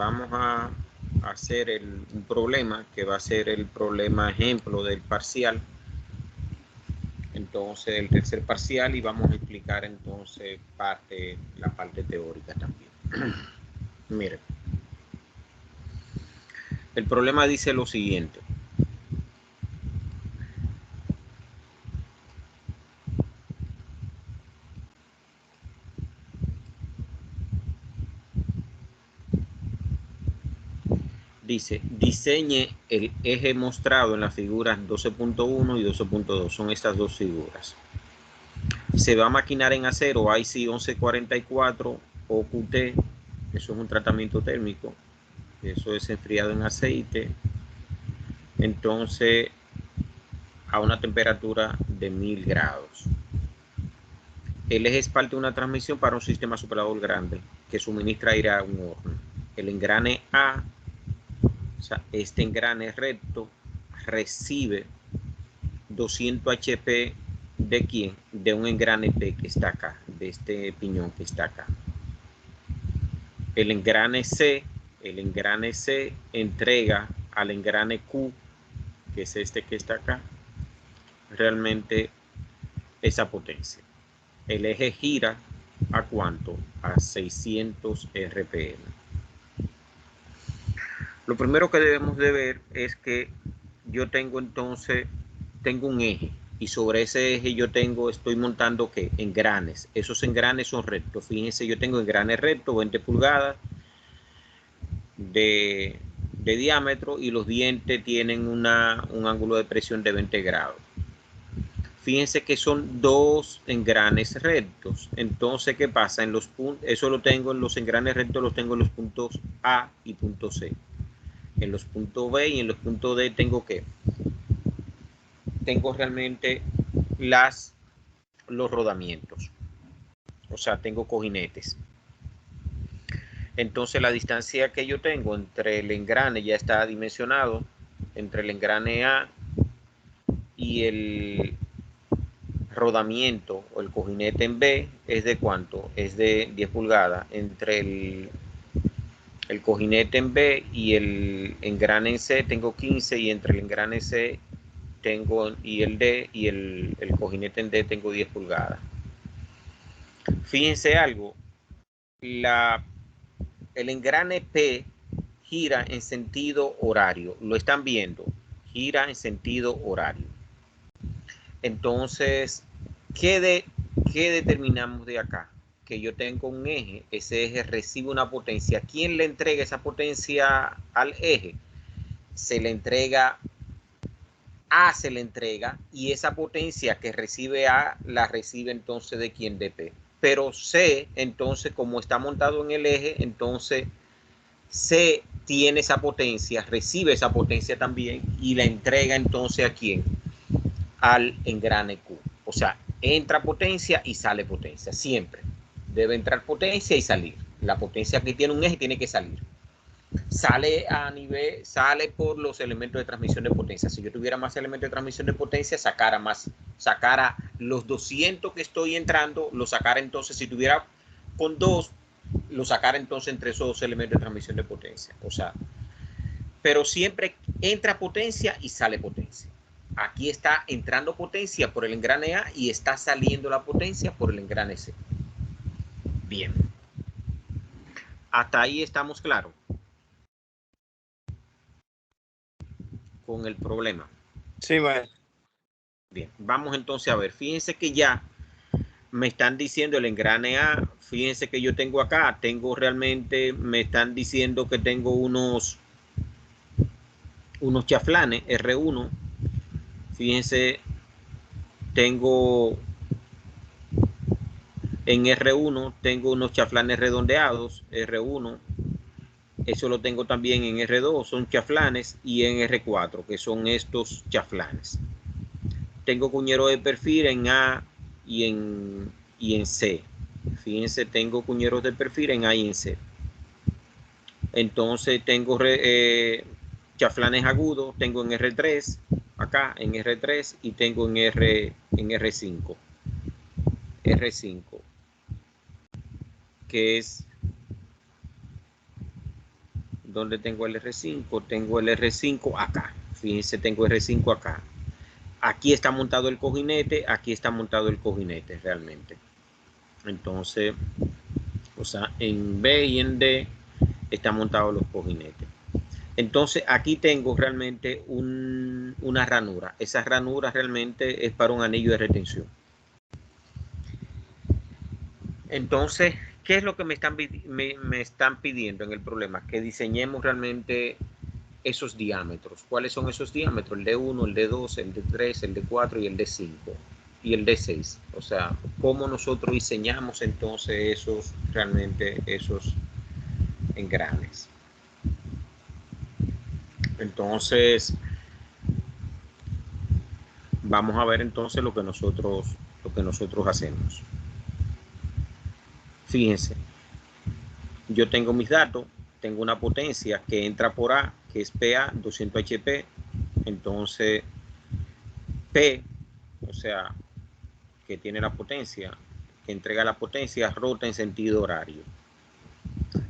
vamos a hacer un problema que va a ser el problema ejemplo del parcial. Entonces, el tercer parcial, y vamos a explicar entonces la parte teórica también. Miren, el problema dice lo siguiente. Dice, diseñe el eje mostrado en las figuras 12.1 y 12.2. Son estas dos figuras. Se va a maquinar en acero IC 1144 o QT. Eso es un tratamiento térmico. Eso es enfriado en aceite. Entonces, a una temperatura de 1000 grados. El eje es parte de una transmisión para un sistema superador grande que suministra aire a un horno. El engrane A, o sea, este engrane recto, recibe 200 HP de quién? De un engrane P que está acá, de este piñón que está acá. El engrane C entrega al engrane Q, que es este que está acá, realmente esa potencia. El eje gira ¿a cuánto? A 600 RPM. Lo primero que debemos de ver es que yo tengo entonces, tengo un eje y sobre ese eje yo estoy montando ¿qué? Engranes. Esos engranes son rectos. Fíjense, yo tengo engranes rectos, 20 pulgadas de diámetro y los dientes tienen un ángulo de presión de 20 grados. Fíjense que son dos engranes rectos. Entonces, ¿qué pasa? En los puntos, eso lo tengo en los engranes rectos, los tengo en los puntos A y punto C. En los puntos B y en los puntos D tengo ¿qué? Tengo realmente los rodamientos. O sea, tengo cojinetes. Entonces, la distancia que yo tengo entre el engrane ya está dimensionado, entre el engrane A y el rodamiento o el cojinete en B es de ¿cuánto? Es de 10 pulgadas. Entre el cojinete en B y el engrane en C tengo 15 y entre el engrane C tengo y el D y el cojinete en D tengo 10 pulgadas. Fíjense algo, el engrane P gira en sentido horario, lo están viendo, gira en sentido horario. Entonces, ¿qué determinamos de acá? Que yo tengo un eje, ese eje recibe una potencia. ¿Quién le entrega esa potencia al eje? Se le entrega, A se le entrega, y esa potencia que recibe A la recibe entonces de quién, de P. Pero C, entonces, como está montado en el eje, entonces C tiene esa potencia, recibe esa potencia también y la entrega entonces a quién, al engrane Q. O sea, entra potencia y sale potencia, siempre. Debe entrar potencia y salir. La potencia que tiene un eje tiene que salir. Sale por los elementos de transmisión de potencia. Si yo tuviera más elementos de transmisión de potencia, sacara los 200 que estoy entrando, lo sacara entonces, si tuviera con 2, lo sacara entonces entre esos dos elementos de transmisión de potencia. O sea, pero siempre entra potencia y sale potencia. Aquí está entrando potencia por el engrane A y está saliendo la potencia por el engrane C. Bien. Hasta ahí estamos claros con el problema. Sí, maestro. Bien, vamos entonces a ver. Fíjense que ya me están diciendo el engrane A. Fíjense que yo tengo acá, me están diciendo que tengo unos chaflanes R1. Fíjense, tengo en R1 tengo unos chaflanes redondeados, R1. Eso lo tengo también en R2, son chaflanes, y en R4, que son estos chaflanes. Tengo cuñeros de perfil en A y en C. Fíjense, tengo cuñeros de perfil en A y en C. Entonces tengo chaflanes agudos, tengo en R3, acá en R3, y tengo en R5. R5, que es ¿Dónde tengo el R5? Tengo el R5 acá. Fíjense, tengo R5 acá. Aquí está montado el cojinete, aquí está montado el cojinete realmente. Entonces, o sea, en B y en D están montados los cojinetes. Entonces, aquí tengo realmente una ranura. Esa ranura realmente es para un anillo de retención. Entonces, ¿qué es lo que me están pidiendo en el problema? Que diseñemos realmente esos diámetros. ¿Cuáles son esos diámetros? El D1, el D2, el D3, el D4 y el D5 y el D6. O sea, ¿cómo nosotros diseñamos entonces esos engranes? Entonces, vamos a ver entonces lo que nosotros hacemos. Fíjense, yo tengo mis datos, tengo una potencia que entra por A, que es PA 200 HP. Entonces, P, o sea, que tiene la potencia, que entrega la potencia, rota en sentido horario.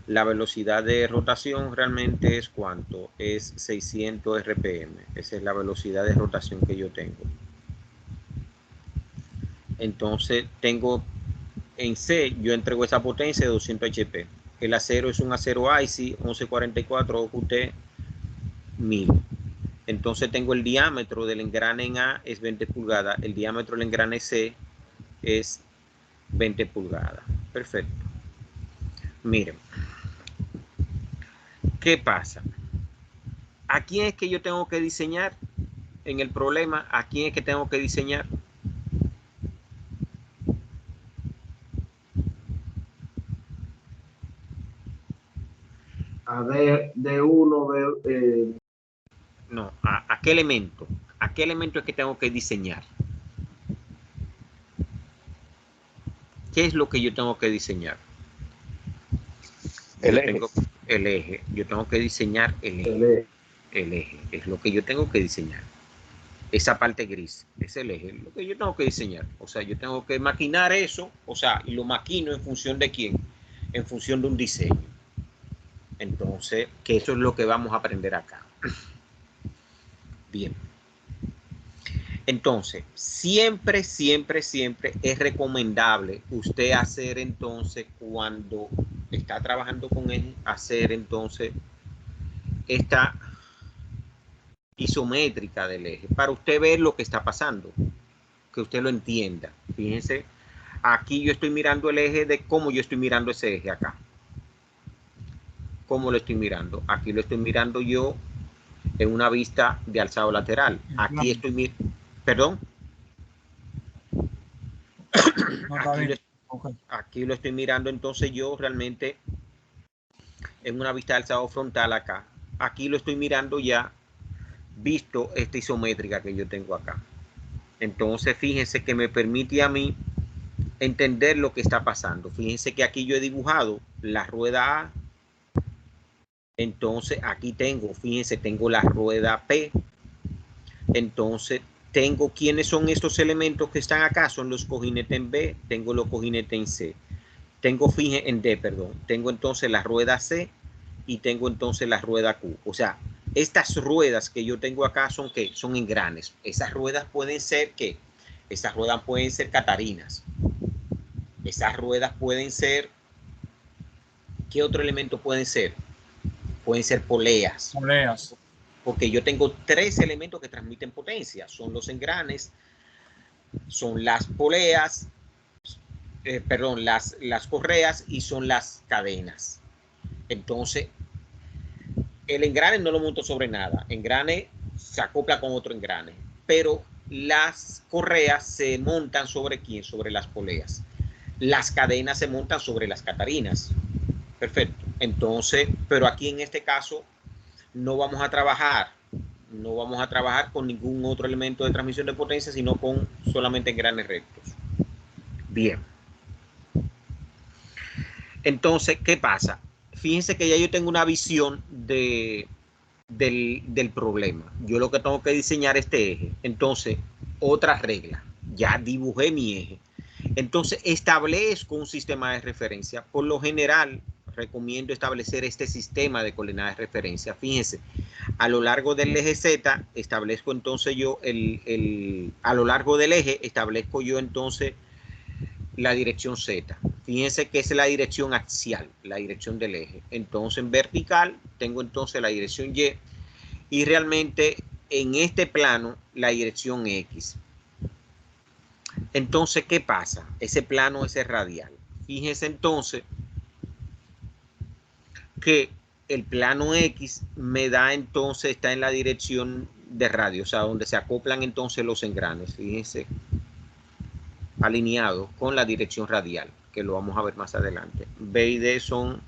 La velocidad de rotación realmente es ¿cuánto? Es 600 RPM. Esa es la velocidad de rotación que yo tengo. Entonces, tengo en C, yo entrego esa potencia de 200 HP. El acero es un acero IC 1144 OQT 1000. Entonces tengo el diámetro del engrane en A es 20 pulgadas. El diámetro del engrane C es 20 pulgadas. Perfecto. Miren. ¿Qué pasa? ¿A quién es que yo tengo que diseñar en el problema? ¿A quién es que tengo que diseñar? A D1, No, ¿a qué elemento? ¿A qué elemento es que tengo que diseñar? ¿Qué es lo que yo tengo que diseñar? Tengo el eje. Yo tengo que diseñar el eje. El eje es lo que yo tengo que diseñar. Esa parte gris es el eje, lo que yo tengo que diseñar. O sea, yo tengo que maquinar eso, o sea, y lo maquino en función de quién, en función de un diseño. Entonces, que eso es lo que vamos a aprender acá. Bien. Entonces, siempre es recomendable usted hacer entonces, cuando está trabajando con él, hacer entonces esta isométrica del eje, para usted ver lo que está pasando, que usted lo entienda. Fíjense, aquí yo estoy mirando el eje de cómo yo estoy mirando ese eje acá. ¿Cómo lo estoy mirando? Aquí lo estoy mirando yo en una vista de alzado lateral. Aquí estoy mirando, perdón. Aquí lo estoy mirando entonces yo realmente en una vista de alzado frontal acá. Aquí lo estoy mirando ya visto esta isométrica que yo tengo acá. Entonces fíjense que me permite a mí entender lo que está pasando. Fíjense que aquí yo he dibujado la rueda A. Entonces aquí tengo, fíjense, tengo la rueda P. Entonces tengo quiénes son estos elementos que están acá. Son los cojinetes en B, tengo los cojinetes en C. Tengo, fíjense, en D, perdón. Tengo entonces la rueda C y tengo entonces la rueda Q. O sea, estas ruedas que yo tengo acá son ¿qué? Son engranes. Esas ruedas pueden ser ¿qué? Esas ruedas pueden ser catarinas. Esas ruedas pueden ser, ¿qué otro elemento pueden ser? Pueden ser poleas. Poleas. Porque yo tengo tres elementos que transmiten potencia. Son los engranes, son las poleas, perdón, las correas y son las cadenas. Entonces, el engrane no lo monto sobre nada. Engrane se acopla con otro engrane. Pero las correas se montan sobre ¿quién? Sobre las poleas. Las cadenas se montan sobre las catarinas. Perfecto. Entonces, pero aquí en este caso no vamos a trabajar con ningún otro elemento de transmisión de potencia, sino con solamente engranes rectos. Bien. Entonces, ¿qué pasa? Fíjense que ya yo tengo una visión del problema. Yo lo que tengo que diseñar este eje. Entonces, otra regla. Ya dibujé mi eje. Entonces, establezco un sistema de referencia. Por lo general, recomiendo establecer este sistema de coordenadas de referencia. Fíjense, a lo largo del eje Z establezco entonces yo a lo largo del eje establezco yo entonces la dirección Z. Fíjense que es la dirección axial, la dirección del eje. Entonces en vertical tengo entonces la dirección Y y realmente en este plano la dirección X. Entonces, ¿qué pasa? Ese plano es el radial. Fíjense entonces que el plano X me da entonces, está en la dirección de radio, o sea, donde se acoplan entonces los engranes. Fíjense, alineado con la dirección radial, que lo vamos a ver más adelante. B y D son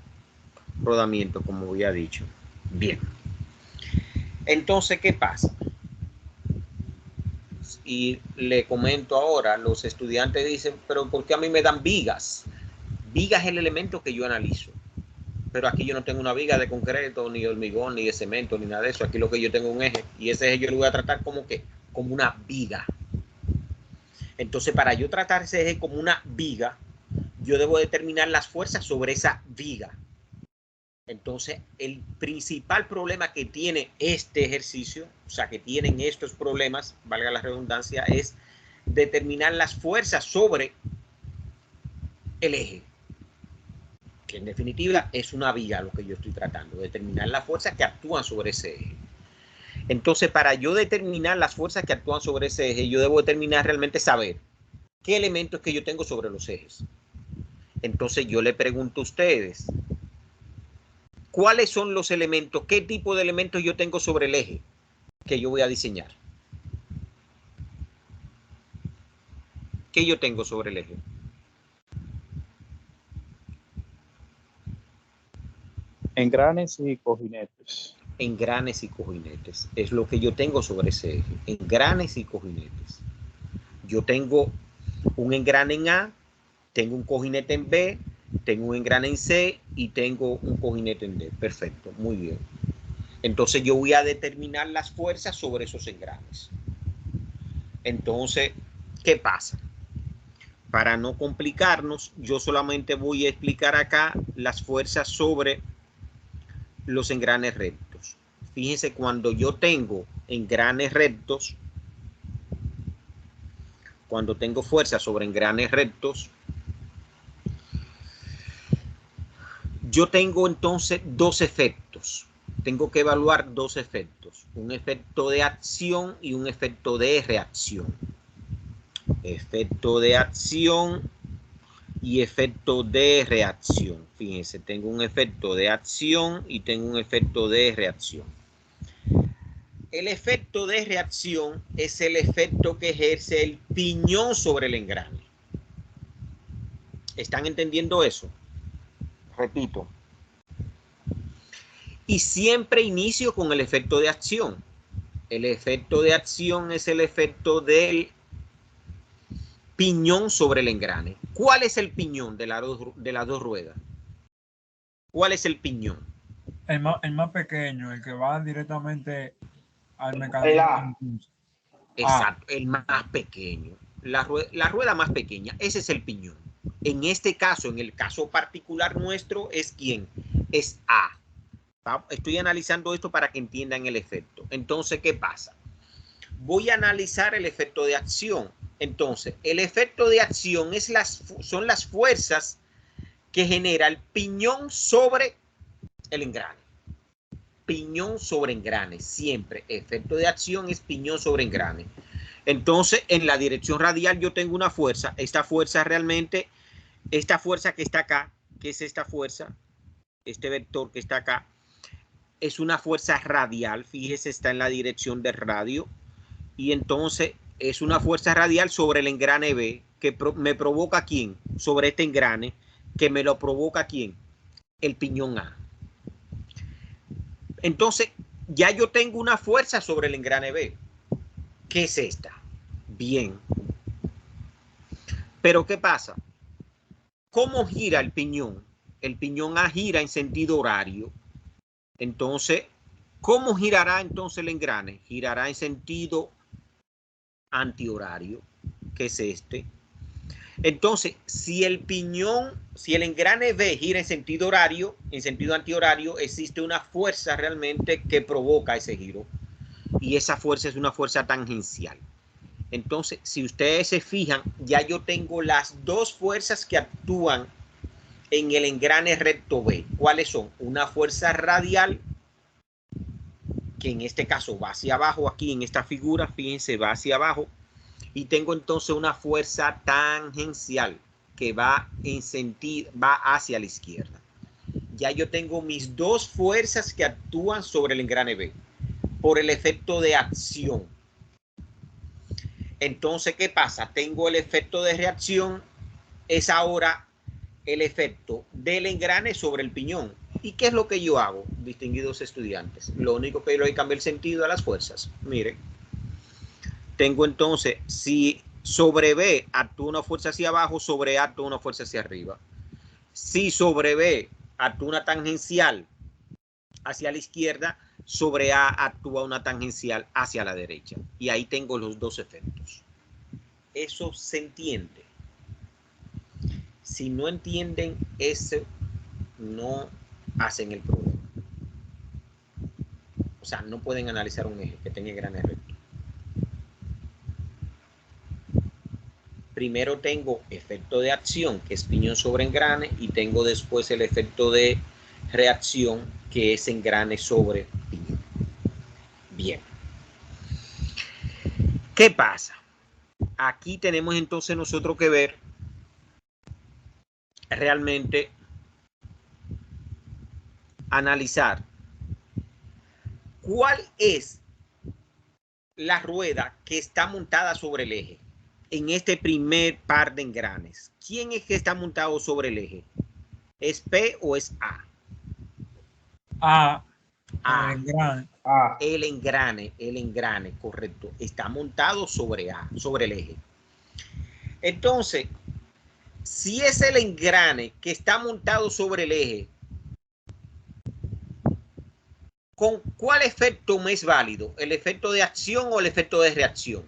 rodamientos, como había dicho. Bien. Entonces, ¿qué pasa? Y le comento ahora, los estudiantes dicen, pero ¿por qué a mí me dan vigas? Viga es el elemento que yo analizo. Pero aquí yo no tengo una viga de concreto, ni de hormigón, ni de cemento, ni nada de eso. Aquí lo que yo tengo es un eje. Y ese eje yo lo voy a tratar como ¿qué? Como una viga. Entonces, para yo tratar ese eje como una viga, yo debo determinar las fuerzas sobre esa viga. Entonces, el principal problema que tiene este ejercicio, o sea, que tienen estos problemas, valga la redundancia, es determinar las fuerzas sobre el eje. Que en definitiva es una viga lo que yo estoy tratando, determinar las fuerzas que actúan sobre ese eje. Entonces, para yo determinar las fuerzas que actúan sobre ese eje, yo debo determinar realmente saber qué elementos que yo tengo sobre los ejes. Entonces, yo le pregunto a ustedes, ¿cuáles son los elementos, qué tipo de elementos yo tengo sobre el eje que yo voy a diseñar? ¿Qué yo tengo sobre el eje? Engranes y cojinetes. Engranes y cojinetes. Es lo que yo tengo sobre ese eje. Engranes y cojinetes. Yo tengo un engrane en A, tengo un cojinete en B, tengo un engrane en C y tengo un cojinete en D. Perfecto, muy bien. Entonces yo voy a determinar las fuerzas sobre esos engranes. Entonces, ¿qué pasa? Para no complicarnos, yo solamente voy a explicar acá las fuerzas sobre los engranes rectos. Fíjense, cuando yo tengo engranes rectos, cuando tengo fuerza sobre engranes rectos, yo tengo entonces dos efectos. Tengo que evaluar dos efectos. Un efecto de acción y un efecto de reacción. Efecto de acción y efecto de reacción. Fíjense, tengo un efecto de acción y tengo un efecto de reacción. El efecto de reacción es el efecto que ejerce el piñón sobre el engrane. ¿Están entendiendo eso? Repito. Y siempre inicio con el efecto de acción. El efecto de acción es el efecto del piñón sobre el engrane. ¿Cuál es el piñón de las dos ruedas? ¿Cuál es el piñón? El más pequeño, el que va directamente al mecanismo. Exacto, el más pequeño. La rueda más pequeña, ese es el piñón. En este caso, en el caso particular nuestro, ¿es quién? Es A. Estoy analizando esto para que entiendan el efecto. Entonces, ¿qué pasa? Voy a analizar el efecto de acción. Entonces, el efecto de acción son las fuerzas que genera el piñón sobre el engrane. Piñón sobre engrane, siempre. Efecto de acción es piñón sobre engrane. Entonces, en la dirección radial yo tengo una fuerza. Esta fuerza realmente, esta fuerza que está acá, que es esta fuerza, este vector que está acá, es una fuerza radial. Fíjese, está en la dirección del radio. Y entonces es una fuerza radial sobre el engrane B que me provoca ¿quién? Sobre este engrane que me lo provoca ¿quién? El piñón A. Entonces ya yo tengo una fuerza sobre el engrane B. ¿Qué es esta? Bien. Pero ¿qué pasa? ¿Cómo gira el piñón? El piñón A gira en sentido horario. Entonces, ¿cómo girará entonces el engrane? Girará en sentido antihorario, que es este. Entonces, si el piñón, si el engrane V gira en sentido horario, en sentido antihorario, existe una fuerza realmente que provoca ese giro. Y esa fuerza es una fuerza tangencial. Entonces, si ustedes se fijan, ya yo tengo las dos fuerzas que actúan en el engrane recto V. ¿Cuáles son? Una fuerza radial, que en este caso va hacia abajo, aquí en esta figura, fíjense, va hacia abajo. Y tengo entonces una fuerza tangencial que va hacia la izquierda. Ya yo tengo mis dos fuerzas que actúan sobre el engrane V por el efecto de acción. Entonces, ¿qué pasa? Tengo el efecto de reacción, es ahora el efecto del engrane sobre el piñón. ¿Y qué es lo que yo hago, distinguidos estudiantes? Lo único que yo le cambio el sentido a las fuerzas. Miren, tengo entonces, si sobre B actúa una fuerza hacia abajo, sobre A actúa una fuerza hacia arriba. Si sobre B actúa una tangencial hacia la izquierda, sobre A actúa una tangencial hacia la derecha. Y ahí tengo los dos efectos. Eso se entiende. Si no entienden eso, no hacen el problema. O sea, no pueden analizar un eje que tenga engrane recto. Primero tengo efecto de acción, que es piñón sobre engrane, y tengo después el efecto de reacción, que es engrane sobre piñón. Bien. ¿Qué pasa? Aquí tenemos entonces nosotros que ver realmente, analizar cuál es la rueda que está montada sobre el eje en este primer par de engranes. ¿Quién es que está montado sobre el eje? ¿Es P o es A? A. El engrane, correcto. Está montado sobre A, sobre el eje. Entonces, si es el engrane que está montado sobre el eje, ¿con cuál efecto me es válido? ¿El efecto de acción o el efecto de reacción?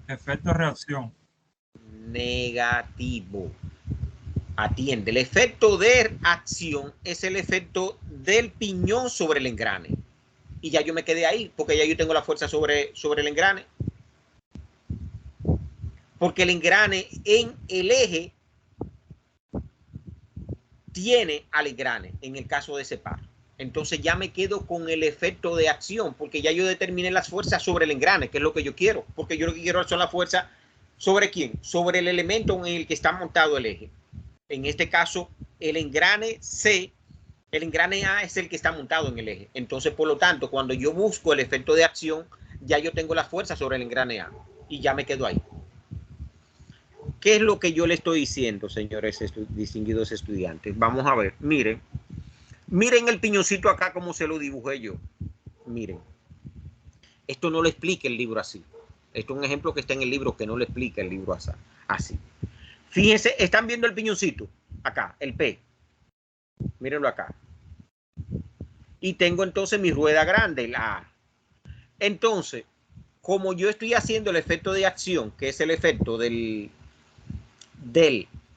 Efecto de reacción. Negativo. Atiende, el efecto de acción es el efecto del piñón sobre el engrane. Y ya yo me quedé ahí, porque ya yo tengo la fuerza sobre el engrane. Porque el engrane en el eje tiene al engrane, en el caso de ese par. Entonces ya me quedo con el efecto de acción, porque ya yo determiné las fuerzas sobre el engrane, que es lo que yo quiero. Porque yo lo que quiero son las fuerzas ¿sobre quién? Sobre el elemento en el que está montado el eje. En este caso, el engrane C, el engrane A es el que está montado en el eje. Entonces, por lo tanto, cuando yo busco el efecto de acción, ya yo tengo la fuerza sobre el engrane A y ya me quedo ahí. ¿Qué es lo que yo le estoy diciendo, señores distinguidos estudiantes? Vamos a ver, miren. Miren el piñoncito acá como se lo dibujé yo. Miren. Esto no lo explica el libro así. Esto es un ejemplo que está en el libro que no lo explica el libro así. Fíjense, están viendo el piñoncito acá, el P. Mírenlo acá. Y tengo entonces mi rueda grande, la A. Entonces, como yo estoy haciendo el efecto de acción, que es el efecto del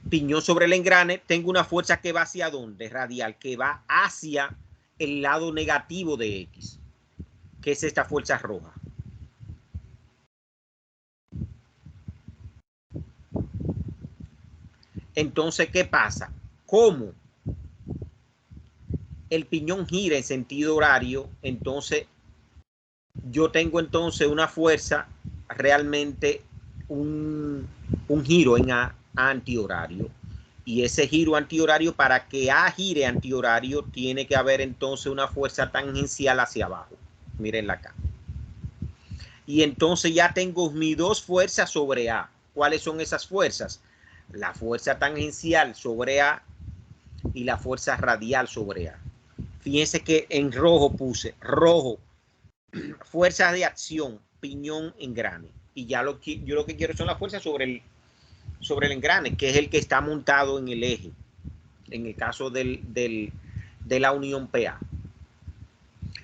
piñón sobre el engrane, tengo una fuerza que va hacia ¿dónde? Radial, que va hacia el lado negativo de X, que es esta fuerza roja. Entonces, ¿qué pasa? Como el piñón gira en sentido horario, entonces yo tengo entonces una fuerza realmente un giro en antihorario. Y ese giro antihorario, para que A gire antihorario, tiene que haber entonces una fuerza tangencial hacia abajo. Mírenla acá. Y entonces ya tengo mis dos fuerzas sobre A. ¿Cuáles son esas fuerzas? La fuerza tangencial sobre A y la fuerza radial sobre A. Fíjense que en rojo puse, rojo, fuerzas de acción, piñón, engrane. Y ya yo lo que quiero son las fuerzas sobre el engrane, que es el que está montado en el eje, en el caso de la unión PA.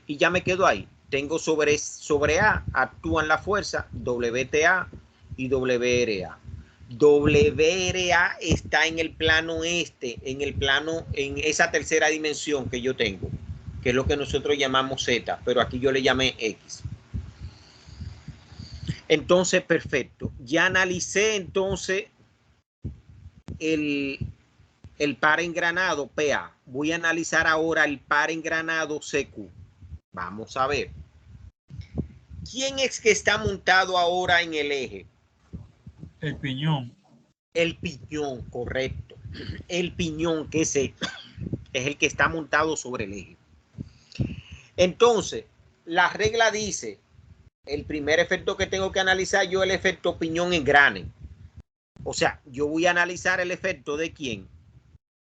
Y ya me quedo ahí. Tengo sobre A, actúan la fuerza WTA y WRA. WRA está en el plano en esa tercera dimensión que yo tengo, que es lo que nosotros llamamos Z, pero aquí yo le llamé X. Entonces, perfecto. Ya analicé entonces el par engranado PA. Voy a analizar ahora el par engranado CQ. Vamos a ver. ¿Quién es que está montado ahora en el eje? El piñón. El piñón, correcto. El piñón, que es el que está montado sobre el eje. Entonces, la regla dice, el primer efecto que tengo que analizar yo es el efecto piñón engrane. O sea, yo voy a analizar el efecto de quién,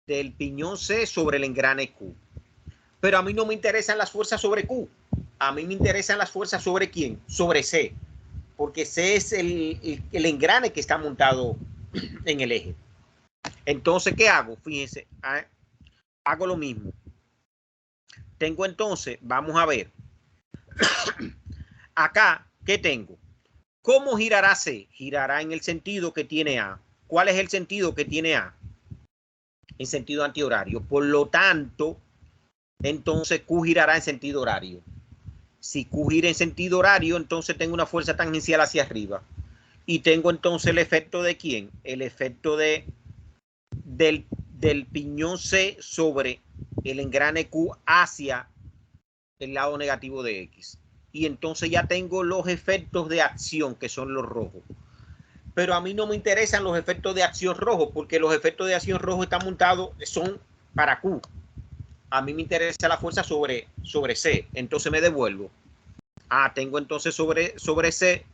del piñón C sobre el engrane Q. Pero a mí no me interesan las fuerzas sobre Q. A mí me interesan las fuerzas sobre quién, sobre C. Porque C es el engrane que está montado en el eje. Entonces, ¿qué hago? Fíjense, hago lo mismo. Tengo entonces, vamos a ver. Acá, ¿qué tengo? ¿Cómo girará C? Girará en el sentido que tiene A. ¿Cuál es el sentido que tiene A? En sentido antihorario. Por lo tanto, entonces Q girará en sentido horario. Si Q gira en sentido horario, entonces tengo una fuerza tangencial hacia arriba. Y tengo entonces el efecto de ¿quién? El efecto del piñón C sobre el engrane Q hacia el lado negativo de X. Y entonces ya tengo los efectos de acción, que son los rojos. Pero a mí no me interesan los efectos de acción rojos, porque los efectos de acción rojo están montados, son para Q. A mí me interesa la fuerza sobre C. Entonces me devuelvo. Tengo entonces sobre C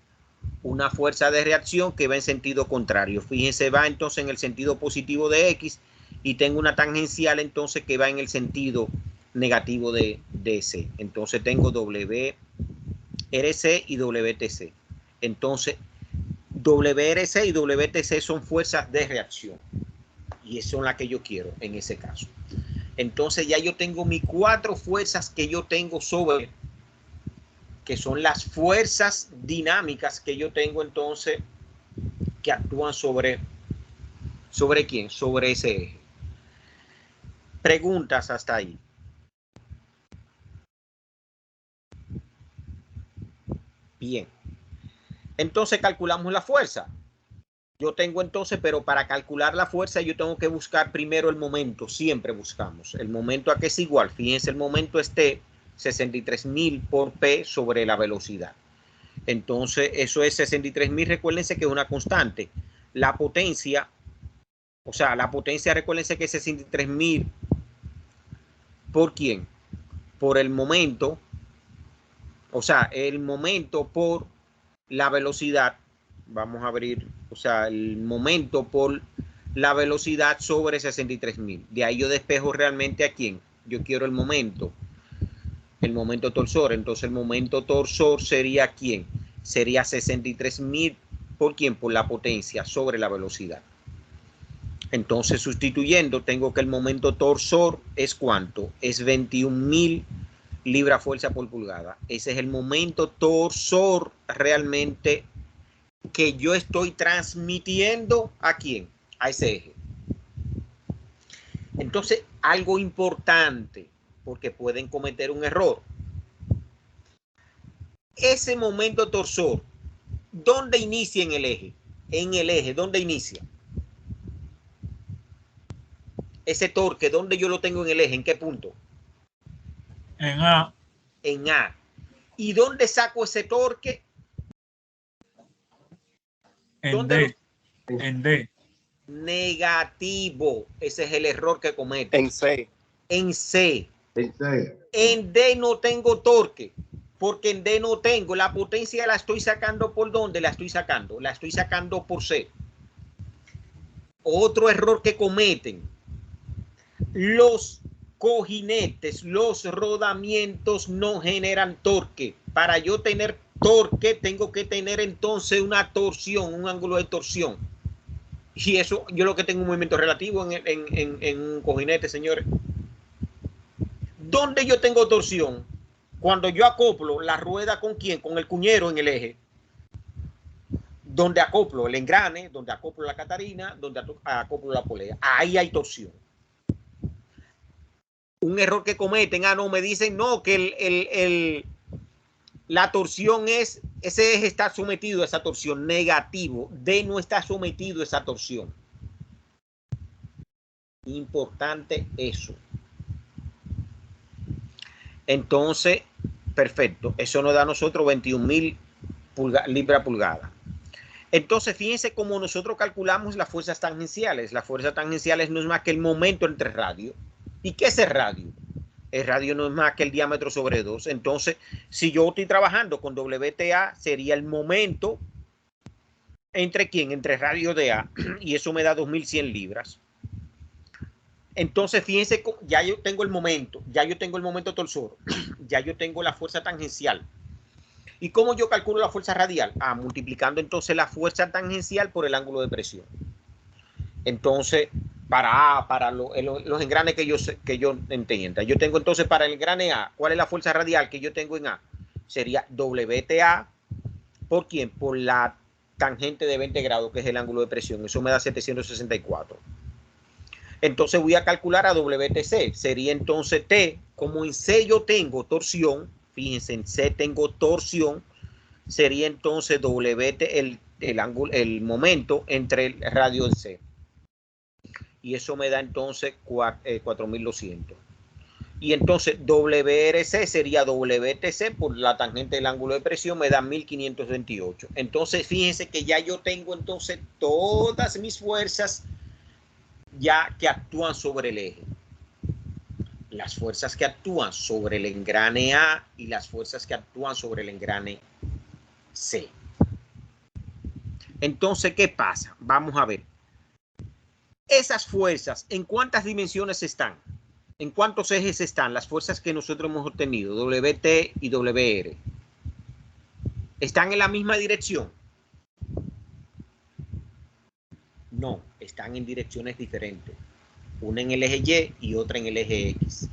una fuerza de reacción que va en sentido contrario. Fíjense, va entonces en el sentido positivo de X y tengo una tangencial entonces que va en el sentido negativo de C. Entonces tengo WRC y WTC. Entonces, WRC y WTC son fuerzas de reacción. Y son las que yo quiero en ese caso. Entonces ya yo tengo mis 4 fuerzas que yo tengo sobre, que son las fuerzas dinámicas que yo tengo entonces, que actúan sobre quién, sobre ese eje. Preguntas hasta ahí. Bien. Entonces calculamos la fuerza. Yo tengo entonces, pero para calcular la fuerza yo tengo que buscar primero el momento. Siempre buscamos. El momento a que es igual. Fíjense, el momento es T, 63.000 por P sobre la velocidad. Entonces, eso es 63.000. Recuérdense que es una constante. La potencia, o sea, la potencia, recuérdense que es 63.000. ¿Por quién? Por el momento, o sea, el momento por la velocidad. Vamos a abrir, o sea, el momento por la velocidad sobre 63.000. De ahí yo despejo realmente a quién. Yo quiero el momento torsor. Entonces el momento torsor sería quién. Sería 63.000 por quién, por la potencia sobre la velocidad. Entonces sustituyendo tengo que el momento torsor es ¿cuánto? Es 21.000 libras fuerza por pulgada. Ese es el momento torsor realmente que yo estoy transmitiendo a quién, a ese eje. Entonces, algo importante, porque pueden cometer un error. Ese momento torsor, ¿dónde inicia en el eje? En el eje, ¿dónde inicia? Ese torque, ¿dónde yo lo tengo en el eje? ¿En qué punto? En A. En A. ¿Y dónde saco ese torque? En D. En D. Negativo. Ese es el error que comete. En C. En C. En D no tengo torque, porque en D no tengo. La potencia la estoy sacando ¿por dónde? La estoy sacando por C. Otro error que cometen. Los cojinetes, los rodamientos no generan torque. Para yo tener torque tengo que tener entonces una torsión, un ángulo de torsión. Y eso, yo lo que tengo un movimiento relativo en un cojinete, señores. ¿Dónde yo tengo torsión? Cuando yo acoplo la rueda ¿con quién? Con el cuñero en el eje. donde acoplo el engrane, donde acoplo la catarina, donde acoplo la polea. Ahí hay torsión. Un error que cometen, no, me dicen, no, que la torsión es, ese eje está sometido a esa torsión. Negativo, D no está sometido a esa torsión. Importante eso. Entonces, perfecto, eso nos da a nosotros 21.000 libras pulgada. Entonces, fíjense cómo nosotros calculamos las fuerzas tangenciales. Las fuerzas tangenciales no es más que el momento entre radios. ¿Y qué es el radio? El radio no es más que el diámetro sobre 2. Entonces, si yo estoy trabajando con WTA, sería el momento entre ¿quién? Entre radio de A. Y eso me da 2.100 libras. Entonces, fíjense, ya yo tengo el momento, ya yo tengo el momento torsor, ya yo tengo la fuerza tangencial. ¿Y cómo yo calculo la fuerza radial? Multiplicando entonces la fuerza tangencial por el ángulo de presión. Entonces, para los engranes que yo entienda. Yo tengo entonces para el engrane A, ¿cuál es la fuerza radial que yo tengo en A? Sería WTA, ¿por quién? Por la tangente de 20 grados, que es el ángulo de presión. Eso me da 764. Entonces voy a calcular a WTC. Sería entonces T, como en C yo tengo torsión, fíjense, en C tengo torsión, sería entonces WT el momento entre el radio en C. Y eso me da entonces 4.200. Y entonces WRC sería WTC por la tangente del ángulo de presión, me da 1.528. Entonces fíjense que ya yo tengo entonces todas mis fuerzas ya que actúan sobre el eje. Las fuerzas que actúan sobre el engrane A y las fuerzas que actúan sobre el engrane C. Entonces, ¿qué pasa? Vamos a ver. Esas fuerzas, ¿en cuántas dimensiones están? ¿En cuántos ejes están las fuerzas que nosotros hemos obtenido? WT y WR. ¿Están en la misma dirección? No, están en direcciones diferentes. Una en el eje Y y otra en el eje X.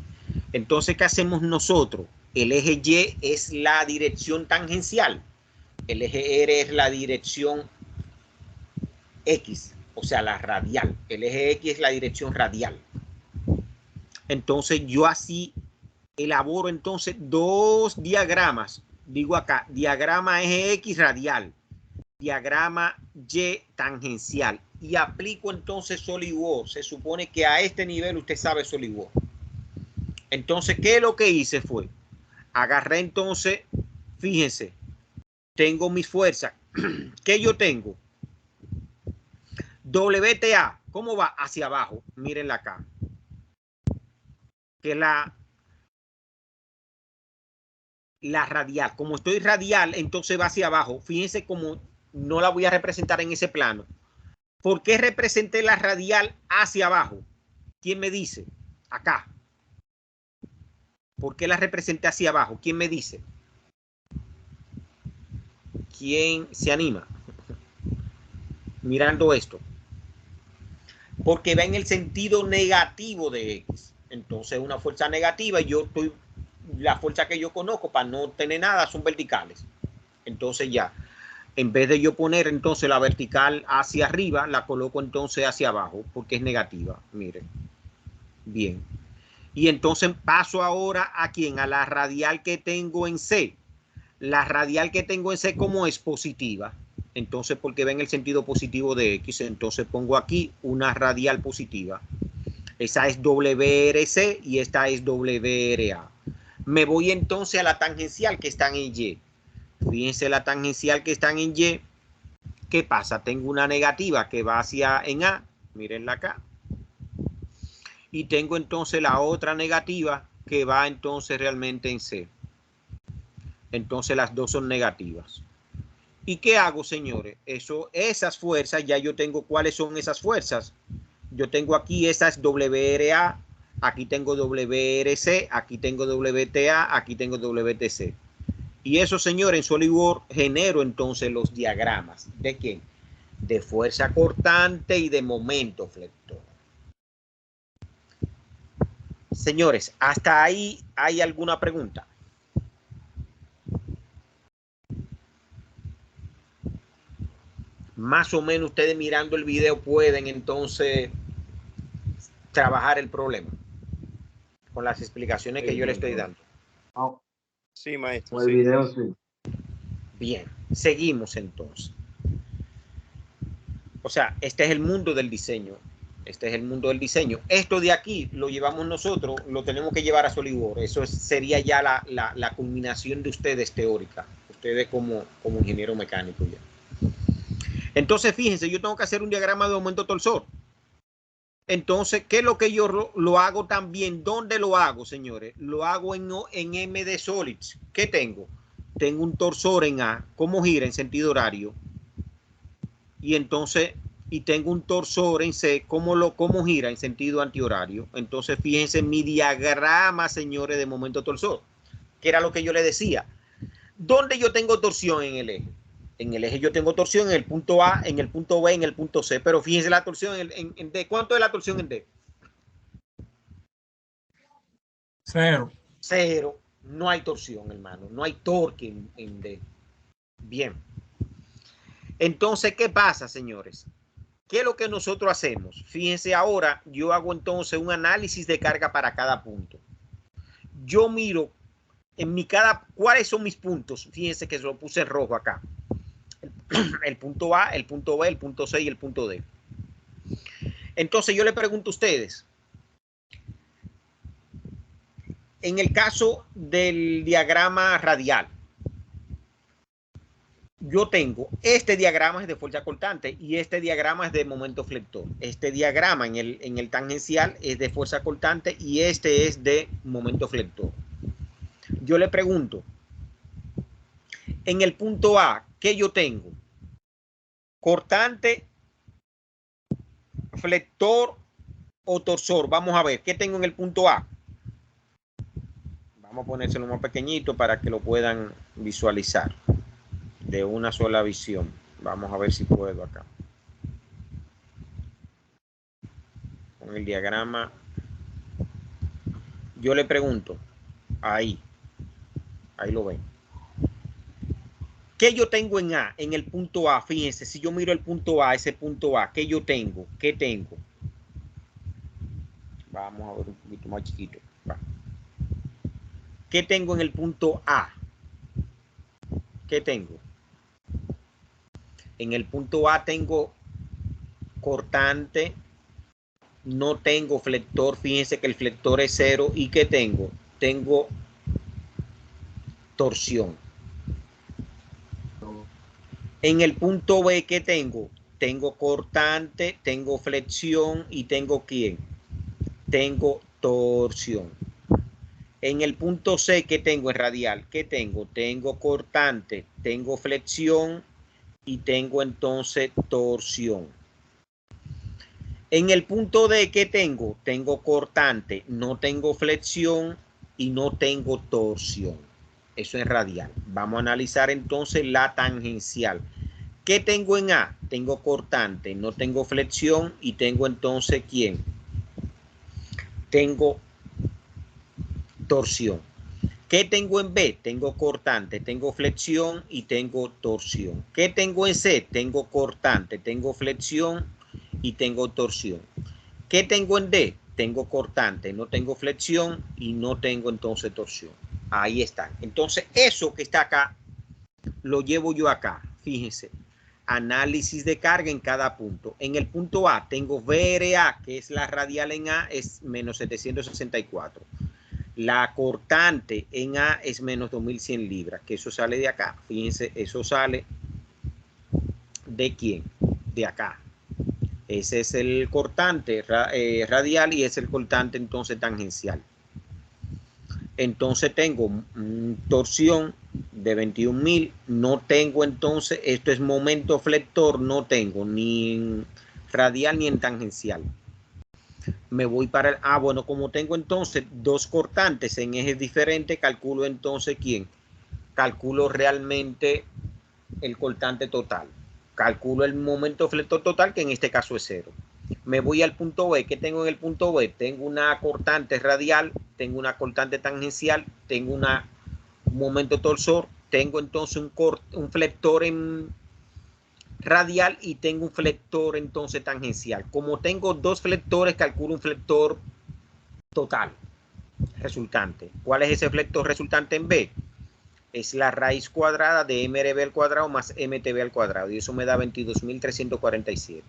Entonces, ¿qué hacemos nosotros? El eje Y es la dirección tangencial. El eje R es la dirección X, o sea, la radial. El eje X es la dirección radial. Entonces, yo así elaboro entonces dos diagramas. Digo acá, diagrama eje X radial, diagrama Y tangencial. Y aplico entonces SolidWorks. Se supone que a este nivel usted sabe SolidWorks. Entonces, ¿qué es lo que hice? Fue, agarré entonces, fíjense, tengo mis fuerzas. ¿Qué yo tengo? WTA, ¿cómo va? Hacia abajo. Mírenla acá. Que la radial. Como estoy radial, entonces va hacia abajo. Fíjense cómo no la voy a representar en ese plano. ¿Por qué representé la radial hacia abajo? ¿Quién me dice? Acá. ¿Por qué la representé hacia abajo? ¿Quién me dice? ¿Quién se anima? Mirando esto. Porque va en el sentido negativo de X. Entonces una fuerza negativa y yo estoy, la fuerza que yo conozco para no tener nada son verticales. Entonces ya, en vez de yo poner entonces la vertical hacia arriba, la coloco entonces hacia abajo porque es negativa. Miren. Bien. Y entonces paso ahora a quién, a la radial que tengo en C. La radial que tengo en C, ¿cómo es? Positiva. Entonces, porque va en el sentido positivo de X, entonces pongo aquí una radial positiva. Esa es WRC y esta es WRA. Me voy entonces a la tangencial que están en Y. Fíjense la tangencial que están en Y. ¿Qué pasa? Tengo una negativa que va hacia en A. Mírenla acá. Y tengo entonces la otra negativa que va entonces realmente en C. Entonces las dos son negativas. ¿Y qué hago, señores? Esas fuerzas, ya yo tengo cuáles son esas fuerzas. Yo tengo aquí esas WRA, aquí tengo WRC, aquí tengo WTA, aquí tengo WTC. Y eso, señores, en SolidWorks genero entonces los diagramas. ¿De qué? De fuerza cortante y de momento flector. Señores, ¿hasta ahí hay alguna pregunta? más o menos ustedes mirando el video pueden entonces trabajar el problema con las explicaciones que yo le estoy dando. Sí, maestro. Con el video, sí. Bien, seguimos entonces. O sea, este es el mundo del diseño. Este es el mundo del diseño. Esto de aquí lo llevamos nosotros, lo tenemos que llevar a SolidWorks. Eso sería ya la culminación de ustedes teórica. Ustedes como ingeniero mecánico ya. Entonces, fíjense, yo tengo que hacer un diagrama de aumento torsor. Entonces, ¿qué es lo que yo lo hago también? ¿Dónde lo hago, señores? Lo hago en MD Solids. ¿Qué tengo? Tengo un torsor en A, cómo gira en sentido horario. Y entonces, y tengo un torsor en C, cómo gira en sentido antihorario. Entonces, fíjense mi diagrama, señores, de momento torsor, que era lo que yo les decía. ¿Dónde yo tengo torsión en el eje? En el eje yo tengo torsión en el punto A, en el punto B, en el punto C, pero fíjense la torsión en D. ¿Cuánto es la torsión en D? 0. 0. No hay torsión, hermano. No hay torque en D. Bien. Entonces, ¿qué pasa, señores? ¿Qué es lo que nosotros hacemos? Fíjense ahora, yo hago entonces un análisis de carga para cada punto. Yo miro cuáles son mis puntos. Fíjense que lo puse en rojo acá. El punto A, el punto B, el punto C y el punto D. Entonces yo le pregunto a ustedes, en el caso del diagrama radial, yo tengo, este diagrama es de fuerza cortante y este diagrama es de momento flector. Este diagrama en el tangencial es de fuerza cortante y este es de momento flector. Yo le pregunto, en el punto A, ¿qué yo tengo? Cortante, flector o torsor. Vamos a ver, ¿qué tengo en el punto A? Vamos a ponérselo más pequeñito para que lo puedan visualizar de una sola visión. Vamos a ver si puedo acá. Con el diagrama. Yo le pregunto, ahí lo ven. ¿Qué yo tengo en A? En el punto A, fíjense, si yo miro el punto A, ese punto A, ¿qué yo tengo? ¿Qué tengo? Vamos a ver un poquito más chiquito. Va. ¿Qué tengo en el punto A? ¿Qué tengo? En el punto A tengo cortante, no tengo flector, fíjense que el flector es 0. ¿Y qué tengo? Tengo torsión. En el punto B, ¿qué tengo? Tengo cortante, tengo flexión y tengo ¿quién? Tengo torsión. En el punto C, ¿qué tengo en radial? ¿Qué tengo? Tengo cortante, tengo flexión y tengo entonces torsión. En el punto D, ¿qué tengo? Tengo cortante, no tengo flexión y no tengo torsión. Eso es radial. Vamos a analizar entonces la tangencial. ¿Qué tengo en A? Tengo cortante, no tengo flexión y tengo entonces ¿quién? Tengo torsión. ¿Qué tengo en B? Tengo cortante, tengo flexión y tengo torsión. ¿Qué tengo en C? Tengo cortante, tengo flexión y tengo torsión. ¿Qué tengo en D? Tengo cortante, no tengo flexión y no tengo entonces torsión. Ahí están. Entonces, eso que está acá, lo llevo yo acá. Fíjense. Análisis de carga en cada punto. En el punto A tengo VRA, que es la radial en A, es menos 764. La cortante en A es menos 2100 libras, que eso sale de acá. Fíjense, eso sale ¿de quién? De acá. Ese es el cortante radial y es el cortante entonces tangencial. Entonces tengo torsión de 21.000. No tengo entonces, esto es momento flector, no tengo ni en radial ni en tangencial. Me voy para el, bueno, como tengo entonces dos cortantes en ejes diferentes, calculo entonces ¿quién? Calculo realmente el cortante total. Calculo el momento flector total, que en este caso es 0. Me voy al punto B. ¿Qué tengo en el punto B? Tengo una cortante radial, tengo una cortante tangencial, tengo un momento torsor, tengo entonces un flector radial y tengo un flector entonces tangencial. Como tengo dos flectores, calculo un flector total resultante. ¿Cuál es ese flector resultante en B? Es la raíz cuadrada de MRB al cuadrado más MTB al cuadrado. Y eso me da 22.347.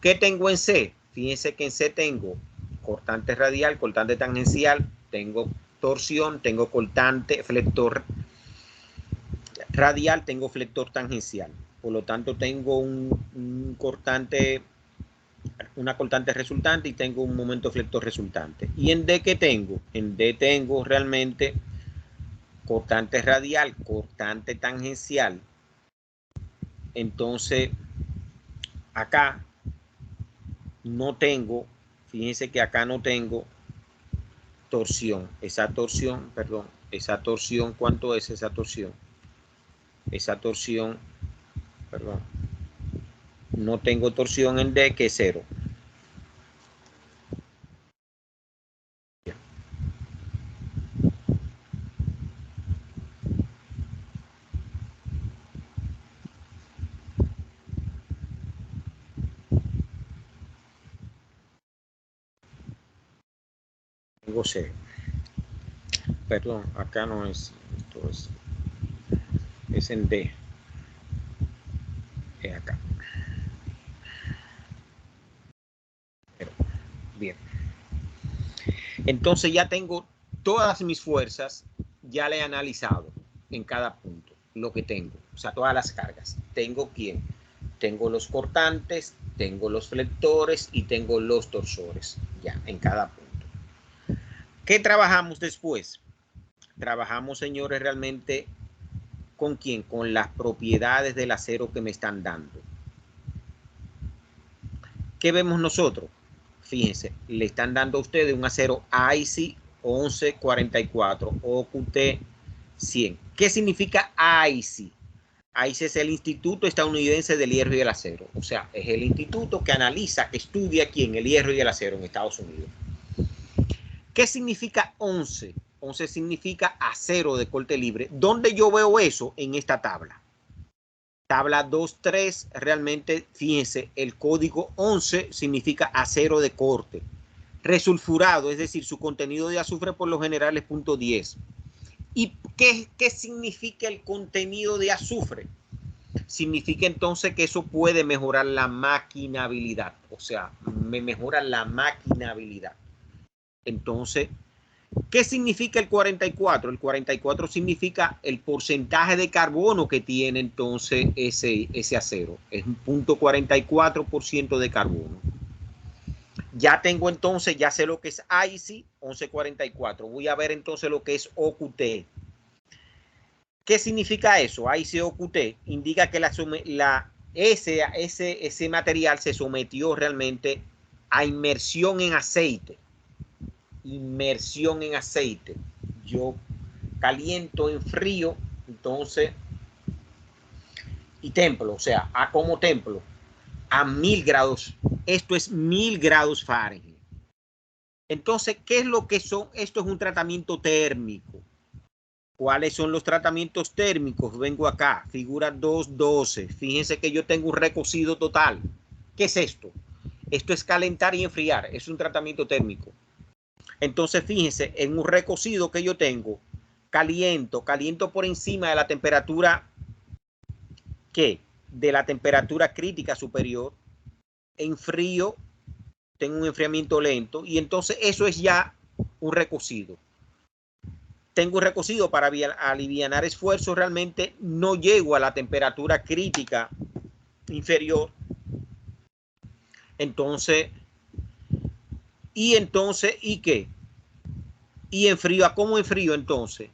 ¿Qué tengo en C? Fíjense que en C tengo cortante radial, cortante tangencial, tengo torsión, tengo cortante, flector radial, tengo flector tangencial. Por lo tanto, tengo un cortante, una cortante resultante y tengo un momento flector resultante. ¿Y en D qué tengo? En D tengo realmente cortante radial, cortante tangencial. Entonces, acá no tengo, fíjense que acá no tengo torsión. Esa torsión, perdón, esa torsión, ¿cuánto es esa torsión? Esa torsión, perdón, no tengo torsión en D, que es 0. Tengo 0. Perdón, acá no es, esto es en D. Es acá. Pero, bien. Entonces ya tengo todas mis fuerzas, ya le he analizado en cada punto lo que tengo, o sea, todas las cargas. Tengo quién, tengo los cortantes, tengo los flectores y tengo los torsores, ya en cada punto. ¿Qué trabajamos después? Trabajamos, señores, realmente con quién, con las propiedades del acero que me están dando. ¿Qué vemos nosotros? Fíjense, le están dando a ustedes un acero AISI 1144 OQT 100. ¿Qué significa AISI? AISI es el Instituto Estadounidense del Hierro y el Acero. O sea, es el instituto que analiza, que estudia aquí en el hierro y el acero en Estados Unidos. ¿Qué significa 11? 11 significa acero de corte libre. ¿Dónde yo veo eso? En esta tabla. Tabla 2.3, realmente, fíjense, el código 11 significa acero de corte. Resulfurado, es decir, su contenido de azufre por lo general es 0.10. ¿Y qué significa el contenido de azufre? Significa entonces que eso puede mejorar la maquinabilidad. O sea, me mejora la maquinabilidad. Entonces, ¿qué significa el 44? El 44 significa el porcentaje de carbono que tiene entonces ese acero. Es un 0.44% de carbono. Ya tengo entonces, ya sé lo que es AISI 1144. Voy a ver entonces lo que es OQT. ¿Qué significa eso? AISI OQT indica que ese material se sometió realmente a inmersión en aceite. Inmersión en aceite. Yo caliento en frío, entonces, y templo, o sea, a como templo, a 1000 grados. Esto es 1000 grados Fahrenheit. Entonces, ¿qué es lo que son? Esto es un tratamiento térmico. ¿Cuáles son los tratamientos térmicos? Vengo acá, figura 2.12. Fíjense que yo tengo un recocido total. ¿Qué es esto? Esto es calentar y enfriar. Es un tratamiento térmico. Entonces, fíjense, en un recocido que yo tengo, caliento por encima de la temperatura, ¿qué? De la temperatura crítica superior. En frío, tengo un enfriamiento lento y entonces eso es ya un recocido. Tengo un recocido para aliviar esfuerzos, realmente no llego a la temperatura crítica inferior. Entonces, ¿y qué? Y enfrío, ¿a cómo enfrío entonces?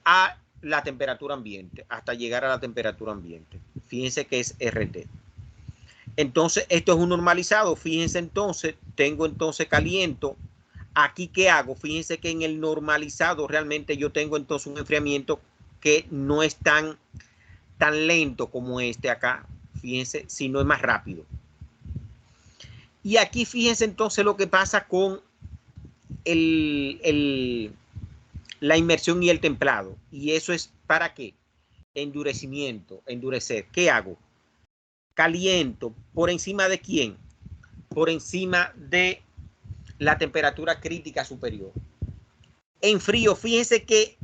A la temperatura ambiente, hasta llegar a la temperatura ambiente. Fíjense que es RT. Entonces, esto es un normalizado. Fíjense entonces, tengo entonces caliento. Aquí, ¿qué hago? Fíjense que en el normalizado realmente yo tengo entonces un enfriamiento que no es tan lento como este acá. Fíjense, sino es más rápido. Y aquí fíjense entonces lo que pasa con la inmersión y el templado. ¿Y eso es para qué? endurecimiento, endurecer. ¿Qué hago? Caliento. ¿Por encima de quién? Por encima de la temperatura crítica superior. Enfrío, fíjense que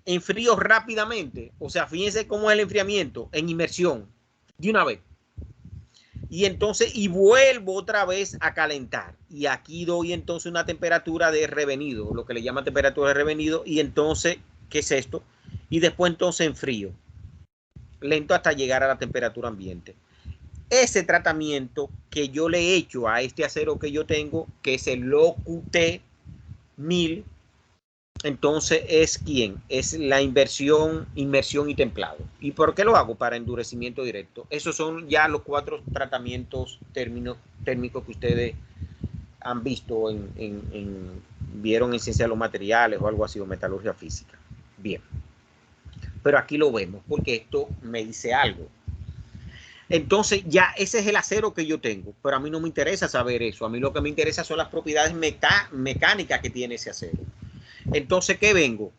enfrío rápidamente. O sea, fíjense cómo es el enfriamiento en inmersión. De una vez. Y entonces, y vuelvo otra vez a calentar. Y aquí doy entonces una temperatura de revenido, lo que le llaman temperatura de revenido. Y entonces, ¿qué es esto? Y después entonces enfrío. Lento hasta llegar a la temperatura ambiente. Ese tratamiento que yo le he hecho a este acero que yo tengo, que es el OQT 1000, entonces es ¿quién? Es la inmersión y templado. ¿Y por qué lo hago? Para endurecimiento directo. Esos son ya los 4 tratamientos térmicos que ustedes han visto vieron en ciencia de los materiales o algo así, o metalurgia física. Bien. Pero aquí lo vemos porque esto me dice algo. Entonces ya ese es el acero que yo tengo, pero a mí no me interesa saber eso. A mí lo que me interesa son las propiedades mecánicas que tiene ese acero. Entonces, ¿qué vengo?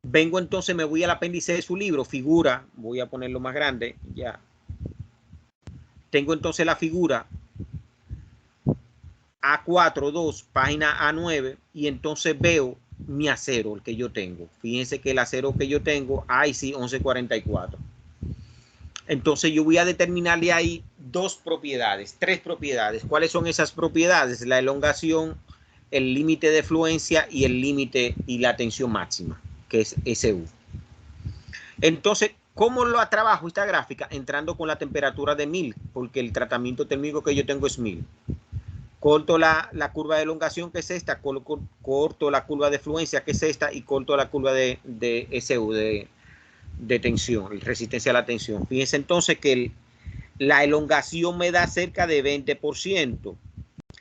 Vengo entonces, me voy al apéndice de su libro, figura, voy a ponerlo más grande, ya. Tengo entonces la figura A4, 2, página A9, y entonces veo mi acero, el que yo tengo. Fíjense que el acero que yo tengo, IC 1144. Entonces yo voy a determinarle ahí 2 propiedades, 3 propiedades. ¿Cuáles son esas propiedades? La elongación, el límite de fluencia y el límite y la tensión máxima, que es SU. Entonces, ¿cómo lo trabajo esta gráfica? Entrando con la temperatura de 1000, porque el tratamiento térmico que yo tengo es 1000. Corto la curva de elongación, que es esta, corto la curva de fluencia, que es esta, y corto la curva de SU, de tensión, resistencia a la tensión. Fíjense entonces que la elongación me da cerca de 20%.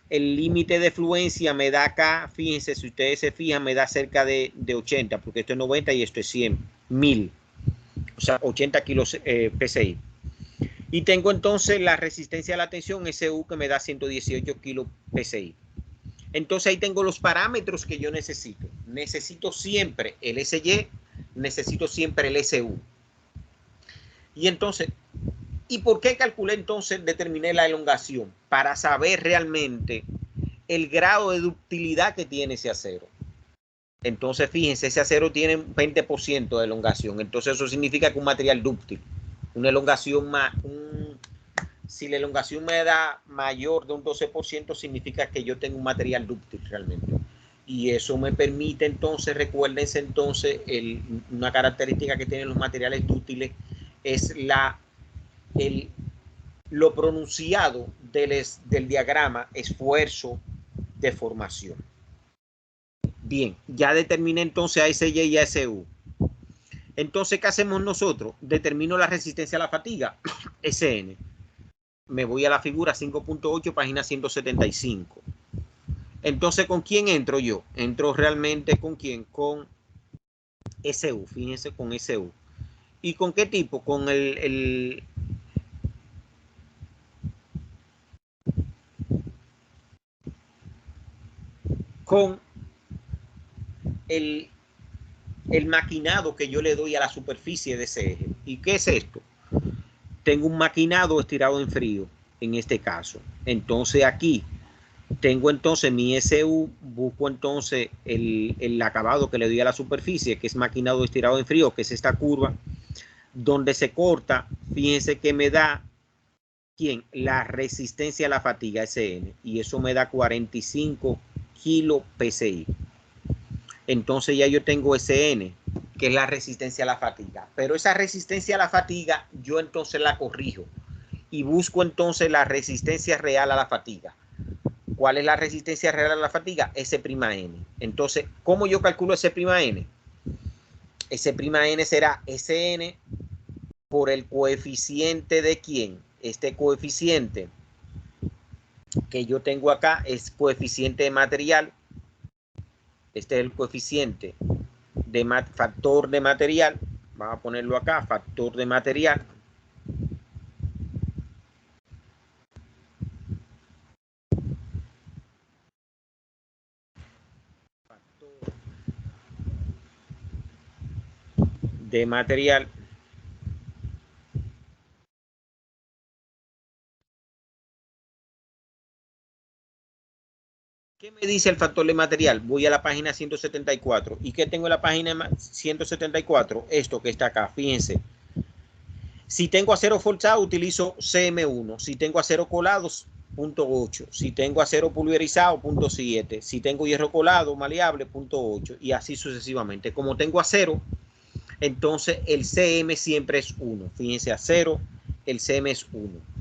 El límite de fluencia me da acá, fíjense, si ustedes se fijan, me da cerca de 80, porque esto es 90 y esto es 100, 1000. O sea, 80 kilos PSI. Y tengo entonces la resistencia a la tensión SU, que me da 118 kilos PSI. Entonces ahí tengo los parámetros que yo necesito. Necesito siempre el SY, necesito siempre el SU. Y entonces, ¿y por qué calculé entonces, determiné la elongación? Para saber realmente el grado de ductilidad que tiene ese acero. Entonces, fíjense, ese acero tiene 20% de elongación. Entonces, eso significa que un material dúctil, una elongación más, si la elongación me da mayor de un 12%, significa que yo tengo un material dúctil realmente. Y eso me permite entonces, recuérdense entonces, una característica que tienen los materiales dúctiles es lo pronunciado del diagrama esfuerzo deformación. Bien, ya determiné entonces a SY y a SU. Entonces, ¿qué hacemos nosotros? Determino la resistencia a la fatiga, SN. Me voy a la figura 5.8, página 175. Entonces, ¿con quién entro yo? Entro realmente con quién? Con SU, fíjense, con SU. ¿Y con qué tipo? Con con el maquinado que yo le doy a la superficie de ese eje. ¿Y qué es esto? Tengo un maquinado estirado en frío, en este caso. Entonces aquí tengo entonces mi SU, busco entonces el acabado que le doy a la superficie, que es maquinado estirado en frío, que es esta curva, donde se corta, fíjense que me da, ¿quién? La resistencia a la fatiga, SN, y eso me da 45 kilos PSI. Entonces ya yo tengo SN, que es la resistencia a la fatiga. Pero esa resistencia a la fatiga, yo entonces la corrijo y busco entonces la resistencia real a la fatiga. ¿Cuál es la resistencia real a la fatiga? S'(N). Entonces, ¿cómo yo calculo S'(N)? S'(N) será SN por el coeficiente de ¿quién? Este coeficiente que yo tengo acá es coeficiente de material. Este es el coeficiente de factor de material. Vamos a ponerlo acá, factor de material. Factor de material. me dice el factor de material? Voy a la página 174. ¿Y qué tengo en la página 174? Esto que está acá, fíjense. Si tengo acero forzado, utilizo CM1. Si tengo acero colado, 0.8. Si tengo acero pulverizado, 0.7. Si tengo hierro colado, maleable, 0.8. Y así sucesivamente. Como tengo acero, entonces el CM siempre es 1. Fíjense, acero, el CM es 1.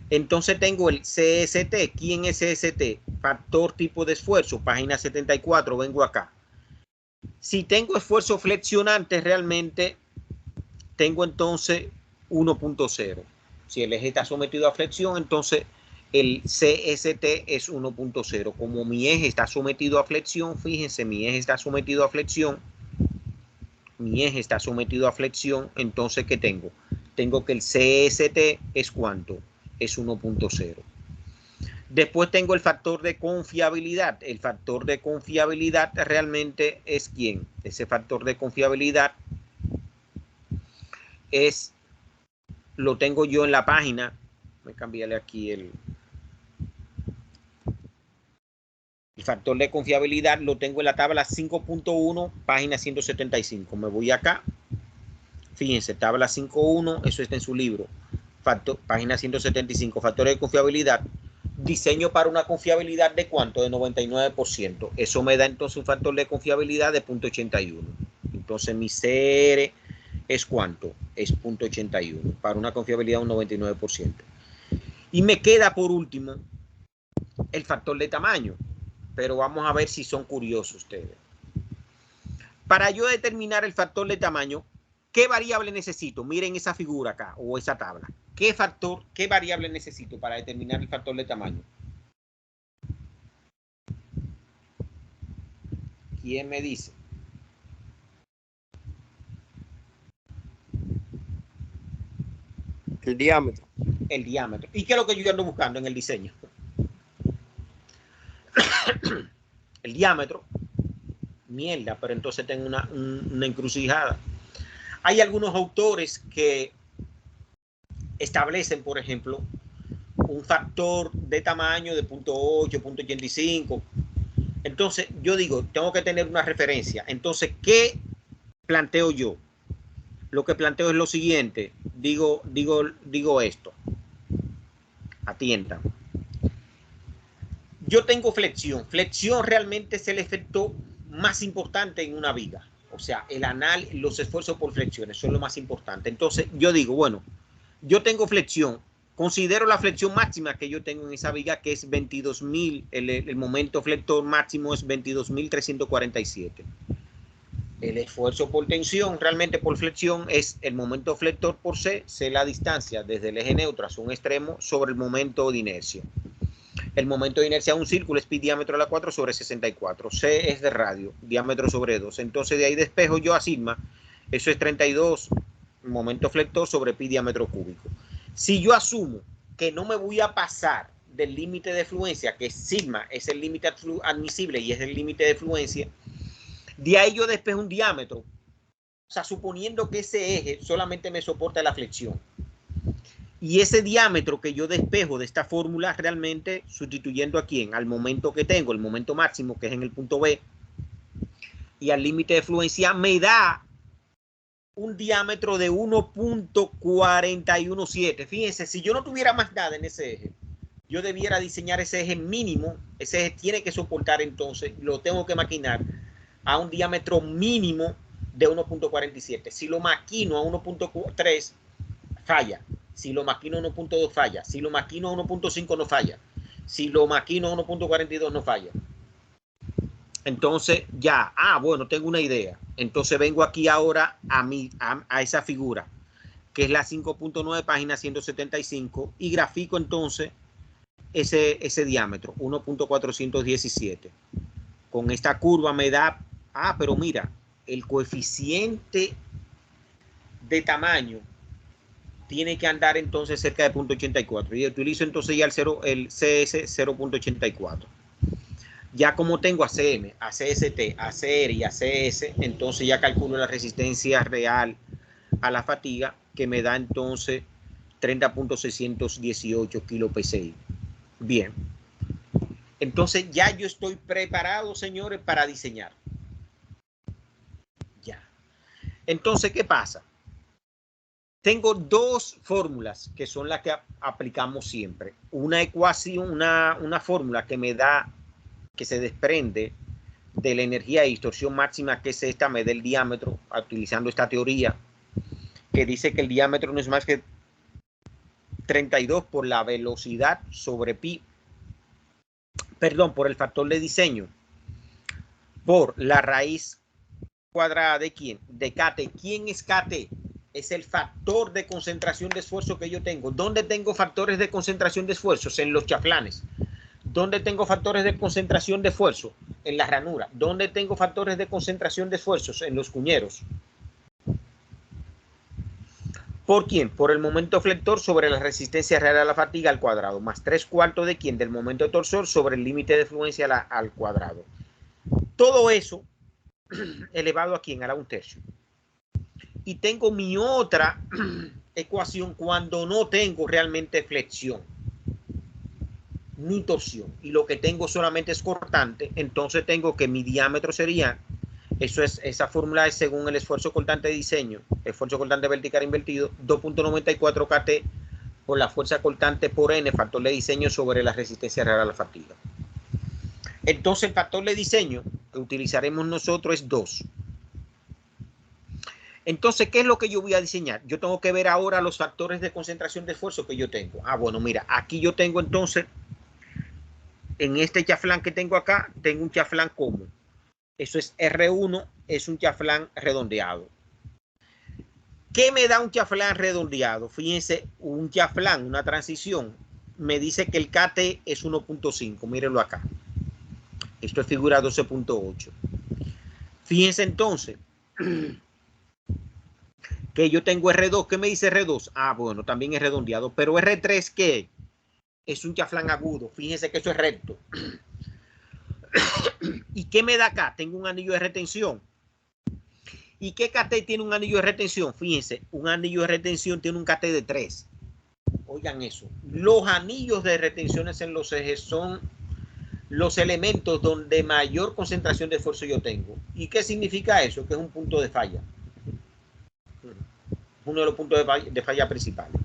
Entonces tengo el CST. ¿Quién es CST? Factor tipo de esfuerzo. Página 74. Vengo acá. Si tengo esfuerzo flexionante, realmente tengo entonces 1.0. Si el eje está sometido a flexión, entonces el CST es 1.0. Como mi eje está sometido a flexión, fíjense, mi eje está sometido a flexión. Mi eje está sometido a flexión, entonces ¿qué tengo? Tengo que el CST es ¿cuánto? Es 1.0. Después tengo el factor de confiabilidad. El factor de confiabilidad realmente es ¿quién? Ese factor de confiabilidad es, lo tengo yo en la página. Voy a cambiarle aquí el factor de confiabilidad, lo tengo en la tabla 5.1, página 175. Me voy acá. Fíjense, tabla 5.1, eso está en su libro. Página 175, factores de confiabilidad. Diseño para una confiabilidad de ¿cuánto? De 99%. Eso me da entonces un factor de confiabilidad de 0.81. Entonces mi CR es ¿cuánto? Es 0.81 para una confiabilidad de un 99%. Y me queda por último el factor de tamaño. Pero vamos a ver si son curiosos ustedes. Para yo determinar el factor de tamaño, ¿qué variable necesito? Miren esa figura acá o esa tabla. ¿Qué variable necesito para determinar el factor de tamaño? ¿Quién me dice? El diámetro. El diámetro. ¿Y qué es lo que yo ando buscando en el diseño? El diámetro. Mierda, pero entonces tengo una encrucijada. Hay algunos autores que establecen, por ejemplo, un factor de tamaño de 0.8, 0.85. Entonces, yo digo, tengo que tener una referencia. Entonces, ¿qué planteo yo? Lo que planteo es lo siguiente. Digo esto. Atiendan. Yo tengo flexión. Flexión realmente es el efecto más importante en una viga. O sea, los esfuerzos por flexiones son lo más importante. Entonces, yo digo, bueno, yo tengo flexión. Considero la flexión máxima que yo tengo en esa viga, que es 22.000. El momento flector máximo es 22.347. El esfuerzo por tensión, realmente por flexión, es el momento flector por C, C la distancia desde el eje neutro hacia un extremo sobre el momento de inercia. El momento de inercia de un círculo es pi diámetro a la 4 sobre 64. C es de radio, diámetro sobre 2. Entonces de ahí despejo yo a sigma. Eso es 32 momento flector sobre pi diámetro cúbico. Si yo asumo que no me voy a pasar del límite de fluencia, que sigma es el límite admisible y es el límite de fluencia, de ahí yo despejo un diámetro. O sea, suponiendo que ese eje solamente me soporta la flexión. Y ese diámetro que yo despejo de esta fórmula realmente sustituyendo a quién, al momento que tengo, el momento máximo que es en el punto B y al límite de fluencia, me da un diámetro de 1.417. Fíjense, si yo no tuviera más nada en ese eje, yo debiera diseñar ese eje mínimo. Ese eje tiene que soportar, entonces lo tengo que maquinar a un diámetro mínimo de 1.47. Si lo maquino a 1.3 falla. Si lo maquino a 1.2 falla. Si lo maquino a 1.5 no falla. Si lo maquino a 1.42 no falla. Entonces ya, bueno, tengo una idea. Entonces vengo aquí ahora a esa figura, que es la 5.9, página 175, y grafico entonces ese diámetro, 1.417. Con esta curva me da, pero mira, el coeficiente de tamaño tiene que andar entonces cerca de 0.84 y utilizo entonces ya el CS 0.84. Ya como tengo ACM, ACST, ACR y ACS, entonces ya calculo la resistencia real a la fatiga, que me da entonces 30.618 kilo PSI. Bien. Entonces ya yo estoy preparado, señores, para diseñar. Ya. Entonces, ¿qué pasa? Tengo dos fórmulas que son las que aplicamos siempre. Una ecuación, una fórmula que me da, que se desprende de la energía de distorsión máxima, que es esta, me da el diámetro, utilizando esta teoría, que dice que el diámetro no es más que 32 por la velocidad sobre pi, perdón, por el factor de diseño, por la raíz cuadrada de ¿quién? De KT. ¿Quién es KT? Es el factor de concentración de esfuerzo que yo tengo. ¿Dónde tengo factores de concentración de esfuerzos? En los chaflanes. ¿Dónde tengo factores de concentración de esfuerzo? En la ranura. ¿Dónde tengo factores de concentración de esfuerzos? En los cuñeros. ¿Por quién? Por el momento flector sobre la resistencia real a la fatiga al cuadrado, más 3/4 de quién? Del momento torsor sobre el límite de fluencia al cuadrado. Todo eso elevado a quién? A la 1/3. Y tengo mi otra ecuación cuando no tengo realmente flexión ni torsión y lo que tengo solamente es cortante. Entonces tengo que mi diámetro sería, esa fórmula es según el esfuerzo cortante de diseño, esfuerzo cortante vertical invertido, 2.94 kT por la fuerza cortante por N, factor de diseño sobre la resistencia real a la fatiga. Entonces el factor de diseño que utilizaremos nosotros es 2. Entonces, ¿qué es lo que yo voy a diseñar? Yo tengo que ver ahora los factores de concentración de esfuerzo que yo tengo. Bueno, mira, aquí yo tengo entonces, en este chaflán que tengo acá, tengo un chaflán común. Eso es R1, es un chaflán redondeado. ¿Qué me da un chaflán redondeado? Fíjense, un chaflán, una transición, me dice que el KT es 1.5. Mírenlo acá. Esto es figura 12.8. Fíjense entonces que yo tengo R2. ¿Qué me dice R2? Bueno, también es redondeado. Pero R3, ¿qué? Es un chaflán agudo. Fíjense que eso es recto. ¿Y qué me da acá? Tengo un anillo de retención. ¿Y qué KT tiene un anillo de retención? Fíjense, un anillo de retención tiene un KT de 3. Oigan eso. Los anillos de retenciones en los ejes son los elementos donde mayor concentración de esfuerzo yo tengo. ¿Y qué significa eso? Que es un punto de falla. Uno de los puntos de falla principales.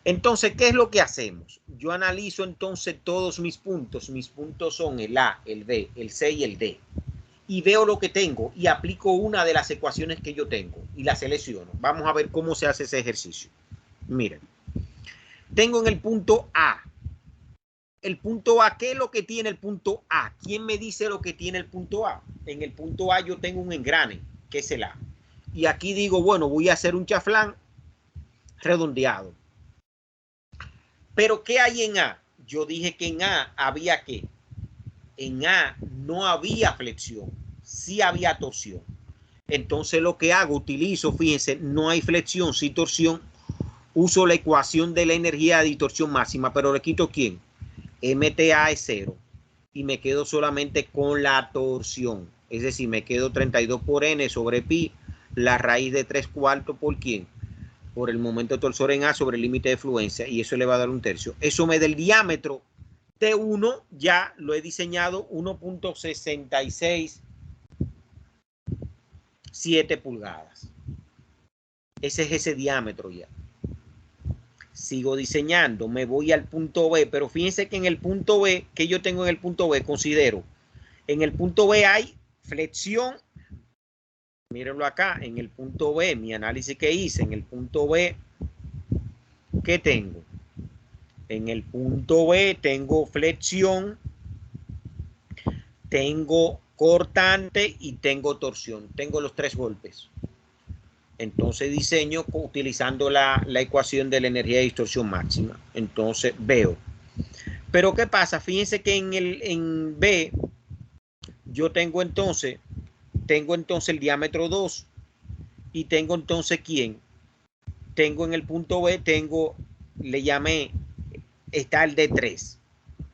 Entonces, ¿qué es lo que hacemos? Yo analizo entonces todos mis puntos. Mis puntos son el A, el B, el C y el D. Y veo lo que tengo y aplico una de las ecuaciones que yo tengo y la selecciono. Vamos a ver cómo se hace ese ejercicio. Miren, tengo en el punto A. El punto A, ¿qué es lo que tiene el punto A? ¿Quién me dice lo que tiene el punto A? En el punto A yo tengo un engrane, que es el A. Y aquí digo, bueno, voy a hacer un chaflán redondeado. Pero ¿qué hay en A? Yo dije que en A había ¿qué? En A no había flexión, sí había torsión. Entonces lo que hago, utilizo, fíjense, no hay flexión, sí torsión. Uso la ecuación de la energía de distorsión máxima, pero le quito ¿quién? MTA es 0 y me quedo solamente con la torsión. Es decir, me quedo 32 por N sobre pi, la raíz de 3/4 por ¿quién? Por el momento torsor en A sobre el límite de fluencia, y eso le va a dar 1/3. Eso me da el diámetro de 1, ya lo he diseñado, 1.667 pulgadas. Ese es ese diámetro ya. Sigo diseñando, me voy al punto B, pero fíjense que en el punto B, que yo tengo en el punto B, considero, en el punto B hay flexión. Mírenlo acá, en el punto B, mi análisis que hice, en el punto B, ¿qué tengo? En el punto B tengo flexión, tengo cortante y tengo torsión. Tengo los 3 golpes. Entonces diseño utilizando la ecuación de la energía de distorsión máxima. Entonces veo. Pero ¿qué pasa? Fíjense que en B yo tengo entonces el diámetro 2 y tengo entonces ¿quién? Tengo en el punto B, le llamé, está el D3.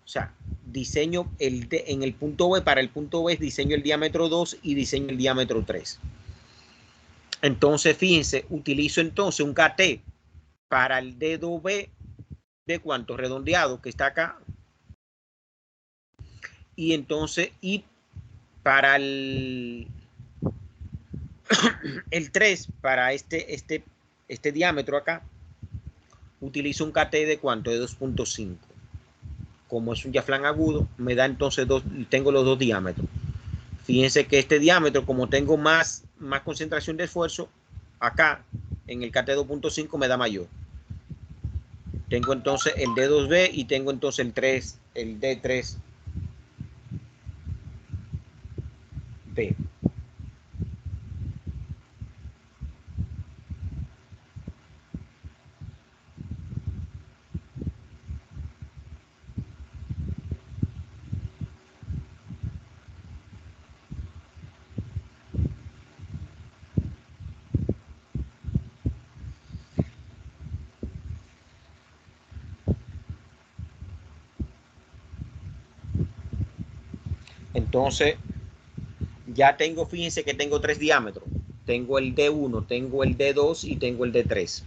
O sea, diseño en el punto B, para el punto B diseño el diámetro 2 y diseño el diámetro 3. Entonces, fíjense, utilizo entonces un KT para el dedo B de cuánto redondeado que está acá. Y entonces, y para el 3, para este diámetro acá, utilizo un KT de ¿cuánto? De 2.5. Como es un diafragma agudo, me da entonces tengo los dos diámetros. Fíjense que este diámetro, como tengo más concentración de esfuerzo, acá en el KT 2.5 me da mayor. Tengo entonces el D2B y tengo entonces el D3B. Entonces, ya tengo, fíjense que tengo 3 diámetros. Tengo el D1, tengo el D2 y tengo el D3.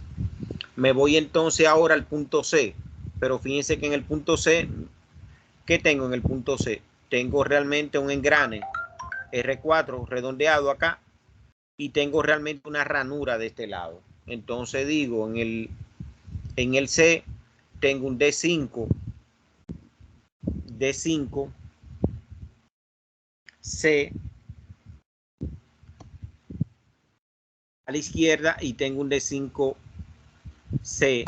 Me voy entonces ahora al punto C. Pero fíjense que en el punto C, ¿qué tengo en el punto C? Tengo realmente un engrane R4 redondeado acá y tengo realmente una ranura de este lado. Entonces digo, en el C tengo un D5, C a la izquierda y tengo un D5C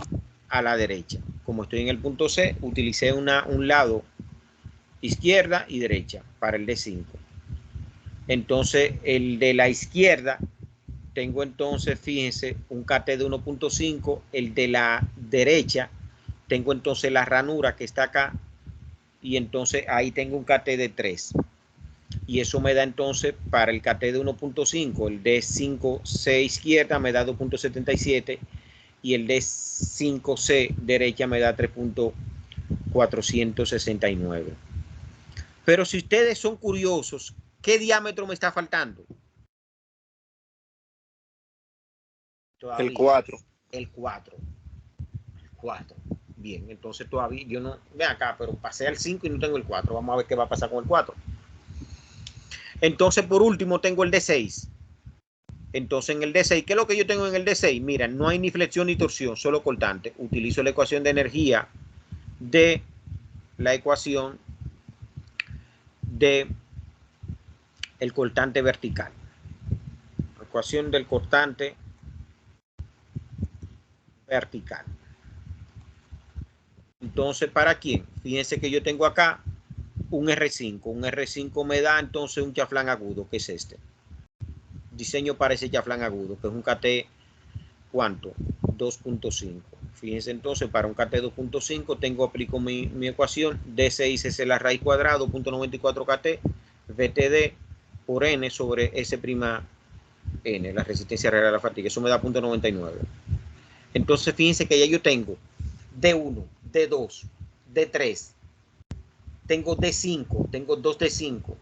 a la derecha. Como estoy en el punto C, utilicé un lado izquierda y derecha para el D5. Entonces, el de la izquierda, tengo entonces, fíjense, un KT de 1.5. El de la derecha, tengo entonces la ranura que está acá. Y entonces ahí tengo un KT de 3. Y eso me da entonces para el KT de 1.5, el D5C izquierda me da 2.77 y el D5C derecha me da 3.469. Pero si ustedes son curiosos, ¿qué diámetro me está faltando? Todavía. El 4. El 4. El 4. Bien, entonces todavía yo no... Ve acá, pero pasé al 5 y no tengo el 4. Vamos a ver qué va a pasar con el 4. Entonces, por último, tengo el D6. Entonces, en el D6, ¿qué es lo que yo tengo en el D6? Mira, no hay ni flexión ni torsión, solo cortante. Utilizo la ecuación de energía de la ecuación de el cortante vertical. Ecuación del cortante vertical. Entonces, ¿para quién? Fíjense que yo tengo acá un R5. Un R5 me da entonces un chaflán agudo, que es este. Diseño para ese chaflán agudo, que es un KT, ¿cuánto? 2.5. Fíjense entonces, para un KT 2.5 aplico mi ecuación. D6 es la raíz cuadrada, 2.94 KT, VTD por N sobre S' N, la resistencia real a la fatiga. Eso me da 0.99. Entonces, fíjense que ya yo tengo D1, D2, D3, tengo D5, tengo 2 D5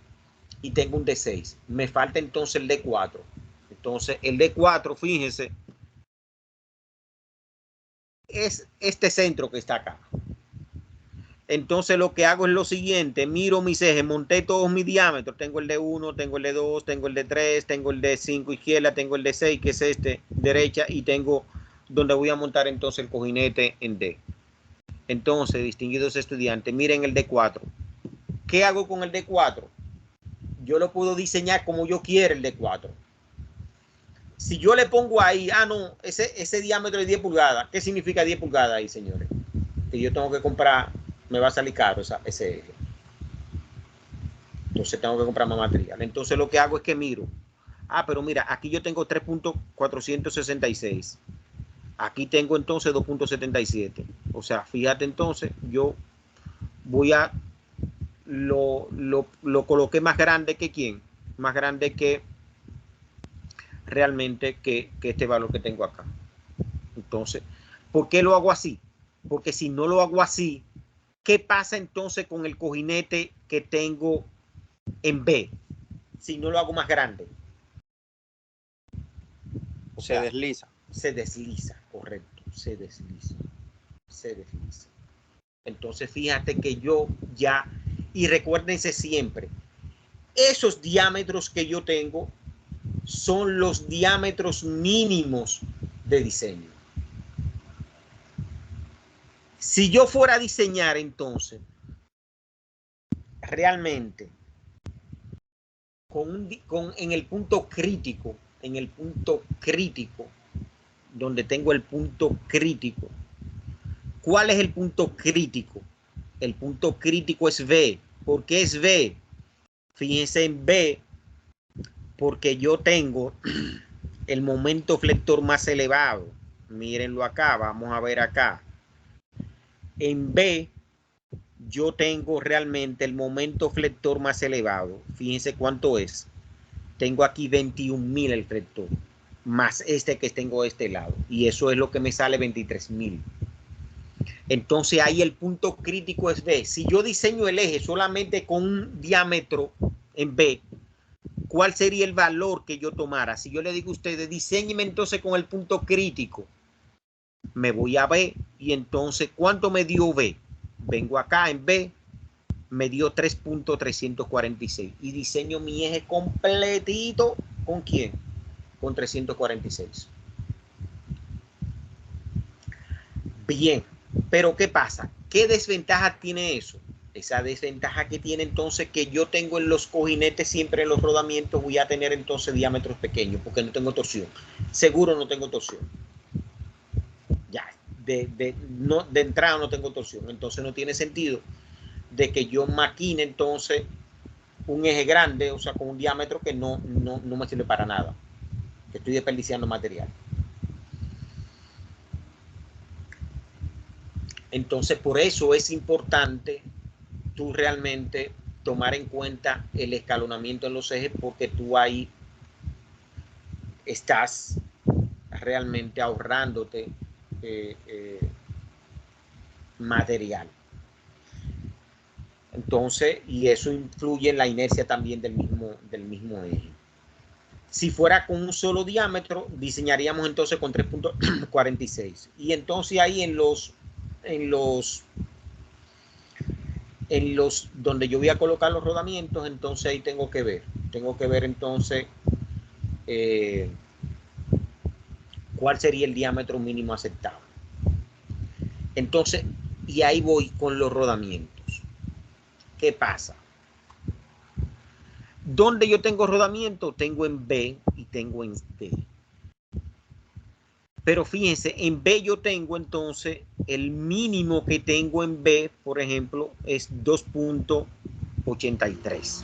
y tengo un D6. Me falta entonces el D4. Entonces, el D4, fíjense, es este centro que está acá. Entonces, lo que hago es lo siguiente. Miro mis ejes, monté todos mis diámetros. Tengo el D1, tengo el D2, tengo el D3, tengo el D5 izquierda, tengo el D6, que es este, derecha, y tengo donde voy a montar entonces el cojinete en D. Entonces, distinguidos estudiantes, miren el D4. ¿Qué hago con el D4? Yo lo puedo diseñar como yo quiera el D4. Si yo le pongo ahí, no, ese diámetro de 10 pulgadas, ¿qué significa 10 pulgadas ahí, señores? Que yo tengo que comprar, me va a salir caro ese eje. Entonces tengo que comprar más material. Entonces lo que hago es que miro. Pero mira, aquí yo tengo 3.466. Aquí tengo entonces 2.77. O sea, fíjate entonces, yo voy a... Lo coloqué más grande que ¿quién? Más grande que realmente que este valor que tengo acá. Entonces, ¿por qué lo hago así? Porque si no lo hago así, ¿qué pasa entonces con el cojinete que tengo en B? Si no lo hago más grande. O sea, se desliza. Se desliza, correcto. Se desliza. Se desliza. Entonces, fíjate que yo ya Y recuérdense siempre, esos diámetros que yo tengo son los diámetros mínimos de diseño. Si yo fuera a diseñar entonces, realmente, en el punto crítico, donde tengo el punto crítico, ¿cuál es el punto crítico? El punto crítico es B. ¿Por qué es B? Fíjense en B, porque yo tengo el momento flector más elevado. Mírenlo acá, vamos a ver acá. En B, yo tengo realmente el momento flector más elevado. Fíjense cuánto es. Tengo aquí 21.000 el flector, más este que tengo de este lado. Y eso es lo que me sale 23.000. Entonces ahí el punto crítico es B. Si yo diseño el eje solamente con un diámetro en B, ¿cuál sería el valor que yo tomara? Si yo le digo a ustedes, diseñenme entonces con el punto crítico, me voy a B y entonces, ¿cuánto me dio B? Vengo acá en B, me dio 3.346 y diseño mi eje completito. ¿Con quién? Con 346. Bien, pero ¿qué pasa? ¿Qué desventaja tiene eso? Esa desventaja que tiene entonces que yo tengo en los cojinetes, siempre en los rodamientos voy a tener entonces diámetros pequeños porque no tengo torsión. Seguro no tengo torsión. Ya, de entrada no tengo torsión. Entonces no tiene sentido de que yo maquine entonces un eje grande, o sea, con un diámetro que no me sirve para nada. Que estoy desperdiciando material. Entonces, por eso es importante tú realmente tomar en cuenta el escalonamiento en los ejes, porque tú ahí estás realmente ahorrándote material. Entonces, y eso influye en la inercia también del mismo eje. Si fuera con un solo diámetro, diseñaríamos entonces con 3.46. Y entonces ahí en los donde yo voy a colocar los rodamientos, entonces ahí tengo que ver entonces cuál sería el diámetro mínimo aceptable. Entonces, y ahí voy con los rodamientos. ¿Qué pasa? Donde yo tengo rodamiento, tengo en B y tengo en D. Pero fíjense, en B yo tengo entonces el mínimo que tengo en B, por ejemplo, es 2.83.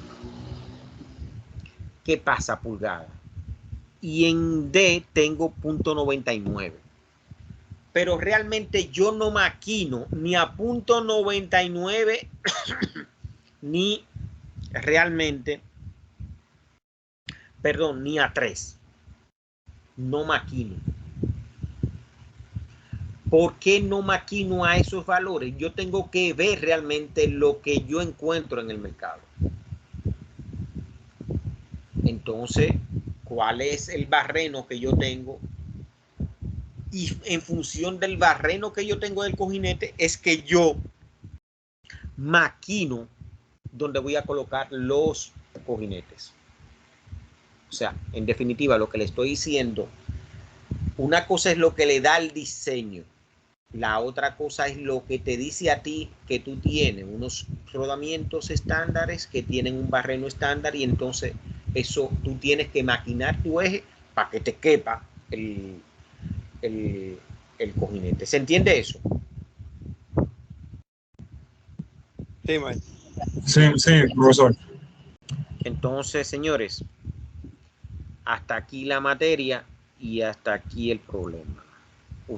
¿Qué pasa, pulgada? Y en D tengo 0.99. Pero realmente yo no maquino ni a 0.99 ni realmente, perdón, ni a 3. No maquino. ¿Por qué no maquino a esos valores? Yo tengo que ver realmente lo que yo encuentro en el mercado. Entonces, ¿cuál es el barreno que yo tengo? Y en función del barreno que yo tengo del cojinete, es que yo maquino donde voy a colocar los cojinetes. O sea, en definitiva, lo que le estoy diciendo, una cosa es lo que le da el diseño. La otra cosa es lo que te dice a ti que tú tienes unos rodamientos estándares que tienen un barreno estándar y entonces eso tú tienes que maquinar tu eje para que te quepa el cojinete. ¿Se entiende eso? Sí, man. Sí, profesor. Entonces, señores, hasta aquí la materia y hasta aquí el problema.